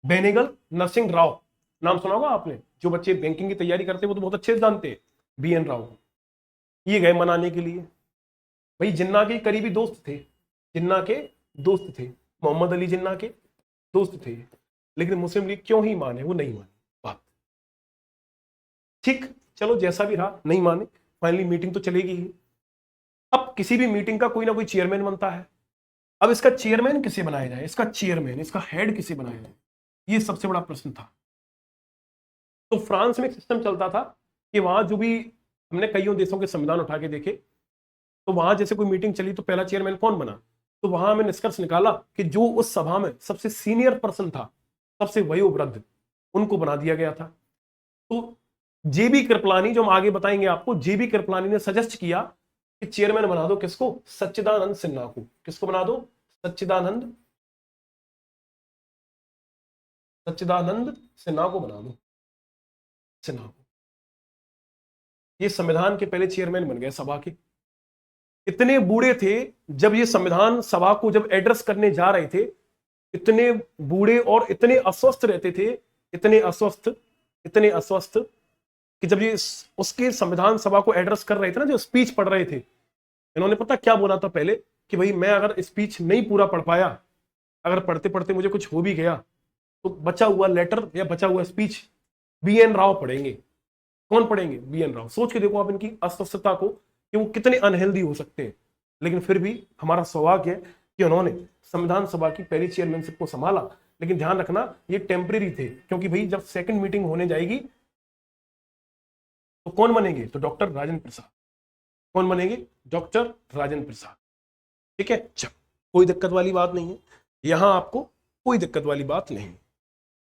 बेनेगल नरसिंह राव, नाम सुना होगा आपने। जो बच्चे बैंकिंग की तैयारी करते हैं वो तो बहुत अच्छे से जानते हैं BN राव। ये गए मनाने के लिए। भाई जिन्ना के करीबी दोस्त थे, जिन्ना के दोस्त थे, मोहम्मद अली जिन्ना के दोस्त थे। लेकिन मुस्लिम लीग क्यों ही माने? वो नहीं माने बात। ठीक, चलो जैसा भी रहा, नहीं माने, फाइनली मीटिंग तो चलेगी ही। अब किसी भी मीटिंग का कोई ना कोई चेयरमैन बनता है। अब इसका चेयरमैन किसे बनाया जाए? इसका चेयरमैन, इसका हेड किसे बनाया जाए? ये सबसे बड़ा प्रश्न था। तो फ्रांस में एक सिस्टम चलता था कि वहां जो भी, हमने कईयों देशों के संविधान उठा के देखे, तो वहां जैसे कोई मीटिंग चली तो पहला चेयरमैन कौन बना? तो वहां हमें निष्कर्ष निकाला कि जो उस सभा में सबसे सीनियर पर्सन था, सबसे वयोवृद्ध, उनको बना दिया गया था। तो JB कृपलानी, जो हम आगे बताएंगे आपको, JB कृपलानी ने सजेस्ट किया कि चेयरमैन बना दो किसको? सच्चिदानंद सिन्हा को। किसको बना दो? सच्चिदानंद, सच्चिदानंद सिन्हा को बना दो, सिन्हा को। ये संविधान के पहले चेयरमैन बन गए सभा के। इतने बूढ़े थे, जब ये संविधान सभा को जब एड्रेस करने जा रहे थे, इतने बूढ़े और इतने अस्वस्थ रहते थे, इतने अस्वस्थ, इतने अस्वस्थ, कि जब ये उसके संविधान सभा को एड्रेस कर रहे थे ना, जो स्पीच पढ़ रहे थे, इन्होंने पता क्या बोला था पहले? कि भाई मैं अगर स्पीच नहीं पूरा पढ़ पाया, अगर पढ़ते पढ़ते मुझे कुछ हो भी गया, तो बचा हुआ लेटर या बचा हुआ स्पीच BN राव पढ़ेंगे। कौन पढ़ेंगे? BN राव। सोच के देखो आप इनकी अस्वस्थता को, कि वो कितने अनहेल्दी हो सकते हैं। लेकिन फिर भी हमारा सौभाग्य है कि उन्होंने संविधान सभा की पहली चेयरमैनशिप को संभाला। लेकिन ध्यान रखना ये टेम्परेरी थे, क्योंकि भाई जब सेकंड मीटिंग होने जाएगी तो कौन बनेंगे? तो डॉक्टर राजेंद्र प्रसाद। कौन बनेंगे? डॉक्टर राजेंद्र प्रसाद। ठीक है, चल, कोई दिक्कत वाली बात नहीं है, यहां आपको कोई दिक्कत वाली बात नहीं।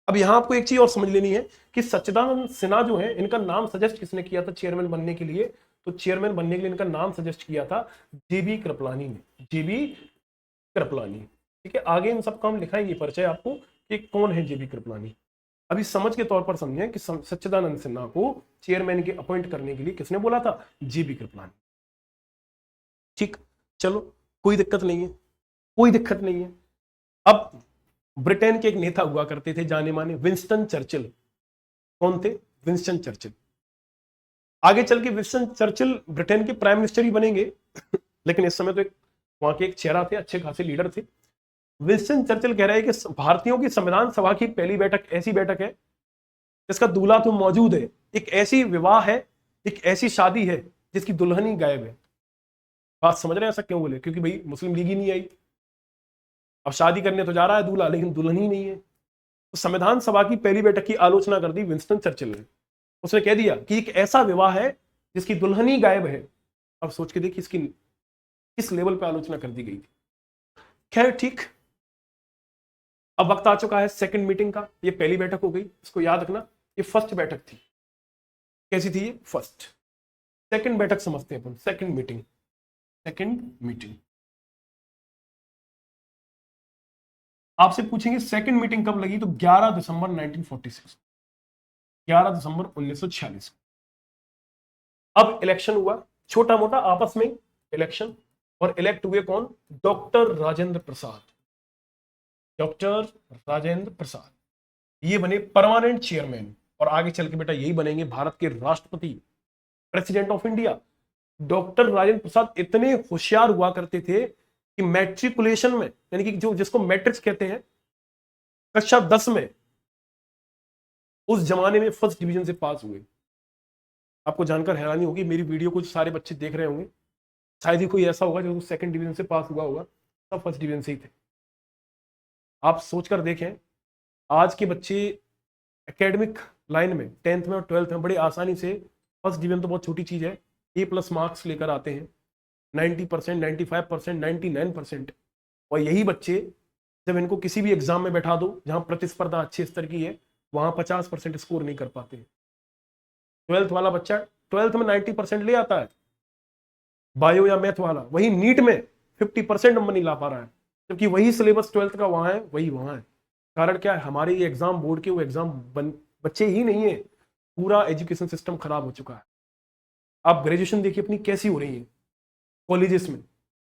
अब यहां आपको एक चीज और समझ लेनी है कि सच्चिदानंद सिन्हा जो है, इनका नाम सजेस्ट किसने किया था चेयरमैन बनने के लिए? तो चेयरमैन बनने के लिए इनका नाम सजेस्ट किया था JB कृपलानी ने। JB कृपलानी। ठीक है, आगे इन सब का हम लिखाएंगे परिचय आपको कि कौन है JB कृपलानी। अभी समझ के तौर पर समझें कि सच्चिदानंद सिन्हा को चेयरमैन के अपॉइंट करने के लिए किसने बोला था? JB कृपलानी। ठीक, चलो, कोई दिक्कत नहीं है, कोई दिक्कत नहीं है। अब ब्रिटेन के एक नेता हुआ करते थे जाने माने, विंस्टन चर्चिल। कौन थे? Winston Churchill. आगे चल के विंस्टन चर्चिल ब्रिटेन के प्राइम मिनिस्टर ही बनेंगे लेकिन इस समय तो एक वहां के एक चेहरा थे, अच्छे खासे लीडर थे। विंस्टन चर्चिल कह रहे हैं कि भारतीयों की संविधान सभा की पहली बैठक ऐसी बैठक है जिसका दूल्हा तो मौजूद है, एक ऐसी विवाह है, एक ऐसी शादी है जिसकी दुल्हन ही गायब है। बात समझ रहे हैं? ऐसा क्यों बोले? क्योंकि भाई मुस्लिम लीग ही नहीं आई। अब शादी करने तो जा रहा है दूल्हा, लेकिन दुल्हन ही नहीं है। तो संविधान सभा की पहली बैठक की आलोचना कर दी विंस्टन चर्चिल ने। उसने कह दिया कि एक ऐसा विवाह है जिसकी दुल्हन ही गायब है। अब सोच के देखिए इसकी किस लेवल पे आलोचना कर दी गई थी। खैर ठीक, अब वक्त आ चुका है सेकंड मीटिंग का। ये पहली बैठक हो गई, इसको याद रखना, ये फर्स्ट बैठक थी। कैसी थी ये? फर्स्ट। सेकंड बैठक समझते हैं अपन, सेकंड मीटिंग। सेकंड मीटिंग आपसे पूछेंगे सेकंड मीटिंग कब लगी, तो 11 दिसंबर 1946, 11 दिसंबर 1946। अब इलेक्शन हुआ, छोटा मोटा आपस में इलेक्शन, और इलेक्ट हुए कौन? डॉक्टर राजेंद्र प्रसाद। डॉक्टर राजेंद्र प्रसाद ये बने परमानेंट चेयरमैन, और आगे चल के बेटा यही बनेंगे भारत के राष्ट्रपति, president of India. Doctor Rajendra Prasad इतने होशियार हुआ करते थे कि मैट्रिकुलेशन में, यानी कि जो जिसको मैट्रिक्स कहते हैं, कक्षा 10 में उस जमाने में फर्स्ट डिवीजन से पास हुए। आपको जानकर हैरानी होगी, मेरी वीडियो को सारे बच्चे देख रहे होंगे, शायद ही कोई ऐसा होगा जो सेकंड डिवीजन से पास हुआ होगा, सब फर्स्ट डिवीजन से ही थे। आप सोचकर देखें, आज के बच्चे एकेडमिक लाइन में 10th में और 12th में बड़े आसानी से, फर्स्ट डिवीजन तो बहुत छोटी चीज है, A+ मार्क्स लेकर आते हैं, 90%, 95%, 99%। और यही बच्चे जब इनको किसी भी एग्जाम में बैठा दो जहां प्रतिस्पर्धा अच्छे स्तर की है, वहां 50% स्कोर नहीं कर पाते। 12th वाला बच्चा 12th में 90% ले आता है बायो या मैथ वाला, वही नीट में 50% नंबर नहीं ला पा रहा है, क्योंकि वही सिलेबस 12th का वहां है, वही वहां है। कारण क्या है? हमारे ये एग्जाम बोर्ड के वो एग्जाम बच्चे ही नहीं है, पूरा एजुकेशन सिस्टम खराब हो चुका है। आप ग्रेजुएशन देखिए अपनी कैसी हो रही है कॉलेजेस में।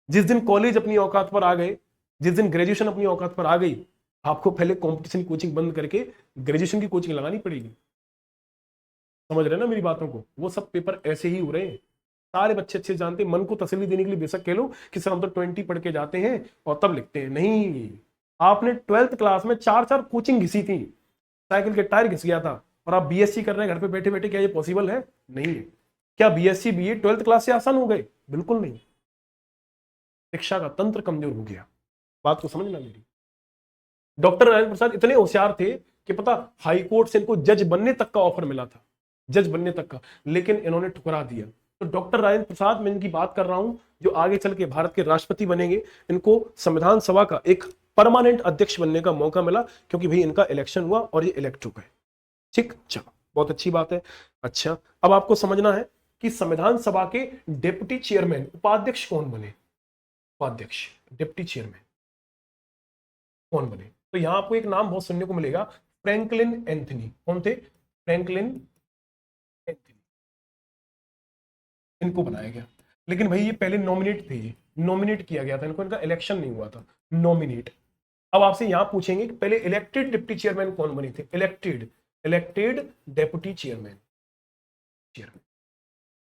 जिस दिन कॉलेज अपनी औकात पर आ गए, जिस दिन ग्रेजुएशन अपनी औकात पर आ गई, आपको पहले कंपटीशन कोचिंग बंद करके ग्रेजुएशन की कोचिंग लगानी पड़ेगी। समझ रहे हैं ना मेरी बातों को? वो सब पेपर ऐसे ही हो रहे हैं। सारे बच्चे अच्छे जानते हैं, मन को तसल्ली देने के लिए बेशक कह लो कि सर हम तो 20 पढ़ के जाते हैं और तब लिखते हैं। नहीं, आपने 12th क्लास में 4 कोचिंग घिसी थी, साइकिल के टायर घिस गया था, और आप बीएससी कर रहे हैं घर पे बैठे बैठे। क्या ये पॉसिबल है? नहीं है। क्या बीएससी बीए 12th क्लास से आसान हो गए? बिल्कुल नहीं। शिक्षा का तंत्र कमजोर हो गया, बात को समझना मेरी। डॉक्टर राजेंद्र प्रसाद इतने होशियार थे कि पता, हाई कोर्ट से इनको जज बनने तक का ऑफर मिला था, जज बनने तक का, लेकिन इन्होंने ठुकरा दिया। तो डॉक्टर राजेंद्र प्रसाद, मैं इनकी बात कर रहा हूं, जो आगे चल के भारत के राष्ट्रपति बनेंगे, इनको संविधान सभा का एक परमानेंट अध्यक्ष बनने का मौका मिला, क्योंकि भाई इनका इलेक्शन हुआ और ये इलेक्ट हो गए। ठीक, चलो बहुत अच्छी बात है। अच्छा, अब आपको समझना है कि संविधान सभा के डिप्टी चेयरमैन, उपाध्यक्ष कौन बने? उपाध्यक्ष, डिप्टी चेयरमैन कौन बने? तो यहां आपको एक नाम बहुत सुनने को मिलेगा, फ्रैंकलिन एंथनी। कौन थे? Franklin Anthony. इनको बनाया गया, लेकिन भाई ये पहले नॉमिनेट थे, ये नॉमिनेट किया गया था इनको, इनका इलेक्शन नहीं हुआ था, नॉमिनेट। अब आपसे यहां पूछेंगे कि पहले इलेक्टेड डिप्टी चेयरमैन कौन बने थे? Elected, elected deputy chairman, chairman.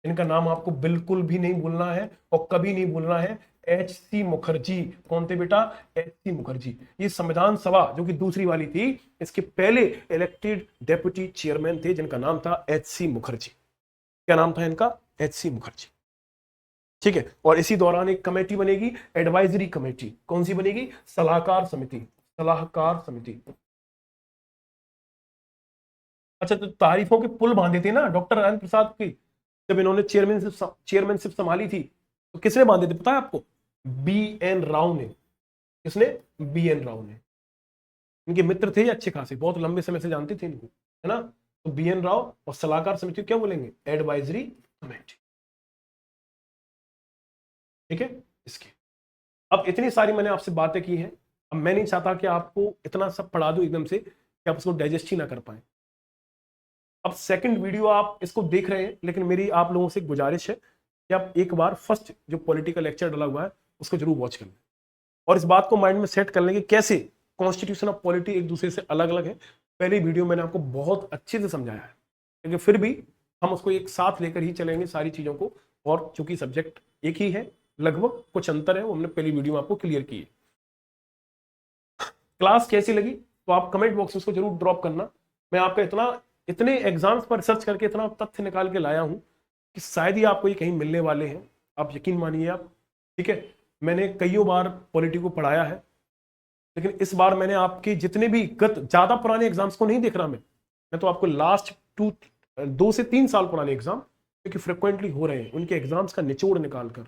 इनका नाम आपको बिल्कुल भी नहीं भूलना है और कभी नहीं भूलना है, H.C. मुखर्जी। कौन थे बेटा? H.C. मुखर्जी। ये संविधान सभा जो कि दूसरी वाली थी, इसके पहले इलेक्टेड डेप्यूटी चेयरमैन थे, जिनका नाम था H.C. मुखर्जी। क्या नाम था इनका? H.C. मुखर्जी। ठीक है, और इसी दौरान एक कमेटी बनेगी, एडवाइजरी कमेटी। कौन सी बनेगी? सलाहकार समिति, सलाहकार समिति। अच्छा, तो तारीफों के पुल बांधे थे ना डॉक्टर राजेंद्र प्रसाद की, जब इन्होंने चेयरमैनशिप संभाली थी, तो किसने बांधे थे पता है आपको? B.N. राव ने। किसने? B.N. राव ने। इनके मित्र थे अच्छे खासे, बहुत लंबे समय से जानते थे इनको, है ना? तो B.N. राव और सलाहकार समिति क्या बोलेंगे? Advisory committee. ठीक है, इसके अब इतनी सारी मैंने आपसे बातें की हैं। अब मैं नहीं चाहता कि आपको इतना सब पढ़ा दूं एकदम से कि आप उसको डाइजेस्ट ही ना कर पाए। अब सेकंड वीडियो आप इसको देख रहे हैं, लेकिन मेरी आप लोगों से गुजारिश है कि आप एक बार फर्स्ट जो पॉलिटिकल लेक्चर डाला हुआ है उसको जरूर वॉच कर लें, और इस बात को माइंड में सेट कर लें कि कैसे कॉन्स्टिट्यूशन ऑफ पॉलिटी एक दूसरे से अलग अलग है। पहले वीडियो मैंने आपको बहुत अच्छे से समझाया है, लेकिन फिर भी हम उसको एक साथ लेकर ही चलेंगे सारी चीजों को, और चूंकि सब्जेक्ट एक ही है, लगभग कुछ अंतर है, वो हमने पहली वीडियो में आपको क्लियर की है। क्लास कैसी लगी तो आप कमेंट बॉक्स में उसको जरूर ड्रॉप करना। मैं आपका इतने एग्जाम्स पर रिसर्च करके इतना तथ्य निकाल के लाया हूं कि शायद ही आपको ये कहीं मिलने वाले हैं, आप यकीन मानिए आप। ठीक है, मैंने कईयों बार पॉलिटी को पढ़ाया है, लेकिन इस बार मैंने आपके जितने भी ज्यादा पुराने एग्जाम्स को नहीं देख रहा मैं तो आपको लास्ट 2 से 3 साल पुराने एग्जाम क्योंकि फ्रिक्वेंटली हो रहे हैं, उनके एग्जाम्स का निचोड़ निकाल कर,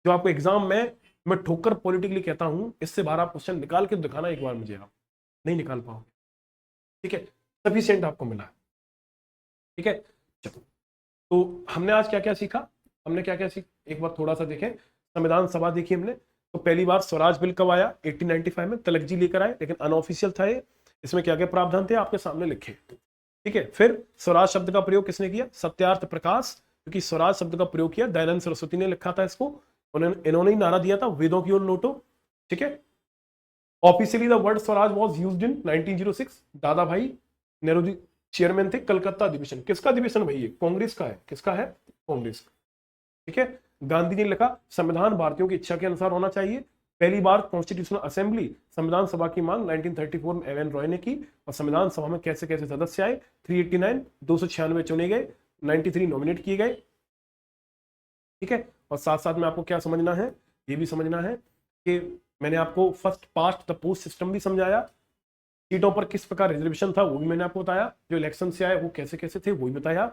जो आपको एग्जाम में मैं ठोकर पॉलिटिकली कहता हूं, इससे बाहर आप क्वेश्चन निकाल के दिखाना एक बार मुझे, आप नहीं निकाल पाओगे। ठीक है, सफिशिएंट आपको मिला है। ठीक है, चलो। तो हमने आज क्या क्या सीखा, हमने क्या क्या सीखा, एक बार थोड़ा सा देखें। संविधान सभा देखी हमने, तो पहली बार स्वराज बिल कब आया, 1895 में तिलक जी लेकर आए, लेकिन अनऑफिशियल था ये। इसमें क्या क्या प्रावधान थे आपके सामने लिखे, ठीक है। फिर स्वराज शब्द का प्रयोग किसने किया, सत्यार्थ प्रकाश, क्योंकि स्वराज शब्द का प्रयोग किया दयानंद सरस्वती ने लिखा था इसको, इन्होंने ही नारा दिया था वेदों की ओर लौटो, ठीक है। Officially the word Swaraj was used in 1906। दादा भाई नेहरू चेयरमैन थे कलकत्ता अधिवेशन, किसका अधिवेशन भाई, कांग्रेस का है, किसका है, कांग्रेस का, ठीक है। गांधी जी ने लिखा संविधान भारतीयों की इच्छा के अनुसार होना चाहिए। पहली बार कॉन्स्टिट्यूशनल असेंबली संविधान सभा की मांग 1934 में एवन रॉय ने की, और संविधान सभा में कैसे कैसे सदस्य आए, 389, 296 चुने गए, 93 नॉमिनेट किए गए, ठीक है। और साथ साथ में आपको क्या समझना है, ये भी समझना है कि मैंने आपको first past the post system भी समझाया, सीटों पर किस प्रकार रिजर्वेशन था वो भी मैंने आपको बताया, जो इलेक्शन से आए वो कैसे कैसे थे वो भी बताया।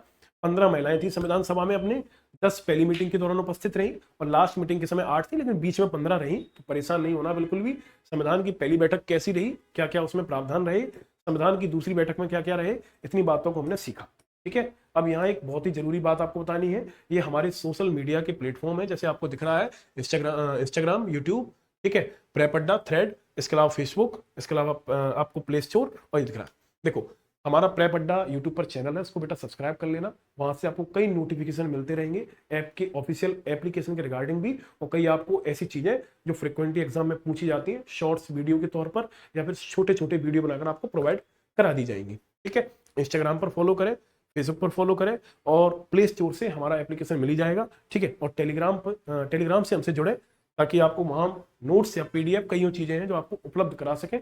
15 महिलाएं थी संविधान सभा में, अपने 10 पहली मीटिंग के दौरान उपस्थित रही, और लास्ट मीटिंग के समय 8 थी, लेकिन बीच में 15 रही। तो परेशान नहीं होना बिल्कुल भी। संविधान की पहली बैठक कैसी रही, क्या क्या उसमें प्रावधान रहे, संविधान की दूसरी बैठक में क्या क्या रहे, इतनी बातों को हमने सीखा, ठीक है। अब यहाँ एक बहुत ही जरूरी बात आपको बतानी है, ये हमारे सोशल मीडिया के प्लेटफॉर्म है, जैसे आपको दिख रहा है इंस्टाग्राम, यूट्यूब, ठीक है, प्रेप अड्डा, थ्रेड, इसके अलावा फेसबुक, इसके अलावा आपको प्ले स्टोर, और ये दिख रहा है। देखो हमारा प्रेप अड्डा यूट्यूब पर चैनल है, उसको बेटा सब्सक्राइब कर लेना, वहां से आपको कई नोटिफिकेशन मिलते रहेंगे ऐप के ऑफिशियल एप्लीकेशन के रिगार्डिंग भी, और कई आपको ऐसी चीजें जो फ्रिक्वेंटली एग्जाम में पूछी जाती हैं शॉर्ट्स वीडियो के तौर पर, या फिर छोटे छोटे वीडियो बनाकर आपको प्रोवाइड करा दी जाएंगी, ठीक है। इंस्टाग्राम पर फॉलो करें, फेसबुक पर फॉलो करें, और प्ले स्टोर से हमारा एप्लीकेशन मिल ही जाएगा, ठीक है। और टेलीग्राम से हमसे जुड़े, ताकि आपको वहां नोट्स या पीडीएफ कई चीजें हैं जो आपको उपलब्ध करा सकें,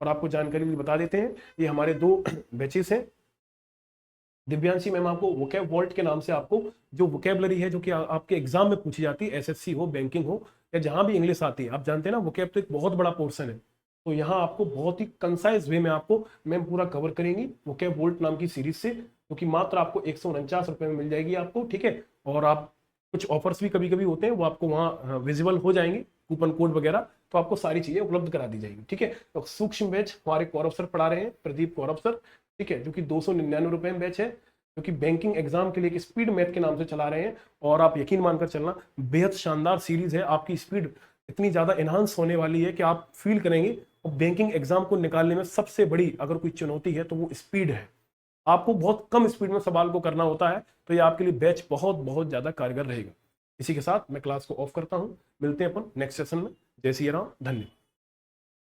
और आपको जानकारी भी बता देते हैं। ये हमारे 2 बैचेस हैं। दिव्यांशी मैम आपको वोकैब वॉल्ट के नाम से आपको जो वोकैबलरी है जो कि आपके एग्जाम में पूछी जाती है, एसएससी हो, बैंकिंग हो, या जहां भी इंग्लिश आती है, आप जानते हैं ना वोकैब तो एक बहुत बड़ा पोर्शन है, तो यहाँ आपको बहुत ही कंसाइज वे में आपको मैम पूरा कवर करेंगी वोकैब वॉल्ट नाम की सीरीज से, जो कि मात्र आपको 149 रुपए में मिल जाएगी आपको, ठीक है। और आप कुछ ऑफर्स भी कभी कभी होते हैं, वो आपको वहाँ विजिबल हो जाएंगे, कूपन कोड वगैरह, तो आपको सारी चीजें उपलब्ध करा दी जाएगी, ठीक है। तो सूक्ष्म बैच हमारे कौरव सर पढ़ा रहे हैं, प्रदीप कौरव सर, ठीक है, जो कि 299 रुपए में बैच है, जो कि बैंकिंग एग्जाम के लिए एक स्पीड मैथ के नाम से चला रहे हैं। और आप यकीन मानकर चलना, बेहद शानदार सीरीज है, आपकी स्पीड इतनी ज्यादा एनहांस होने वाली है कि आप फील करेंगे। और बैंकिंग एग्जाम को निकालने में सबसे बड़ी अगर कोई चुनौती है तो वो स्पीड है, आपको बहुत कम स्पीड में सवाल को करना होता है, तो ये आपके लिए बैच बहुत बहुत ज्यादा कारगर रहेगा। इसी के साथ मैं क्लास को ऑफ करता हूं, मिलते हैं अपन नेक्स्ट सेशन में। जय श्री राम, धन्यवाद।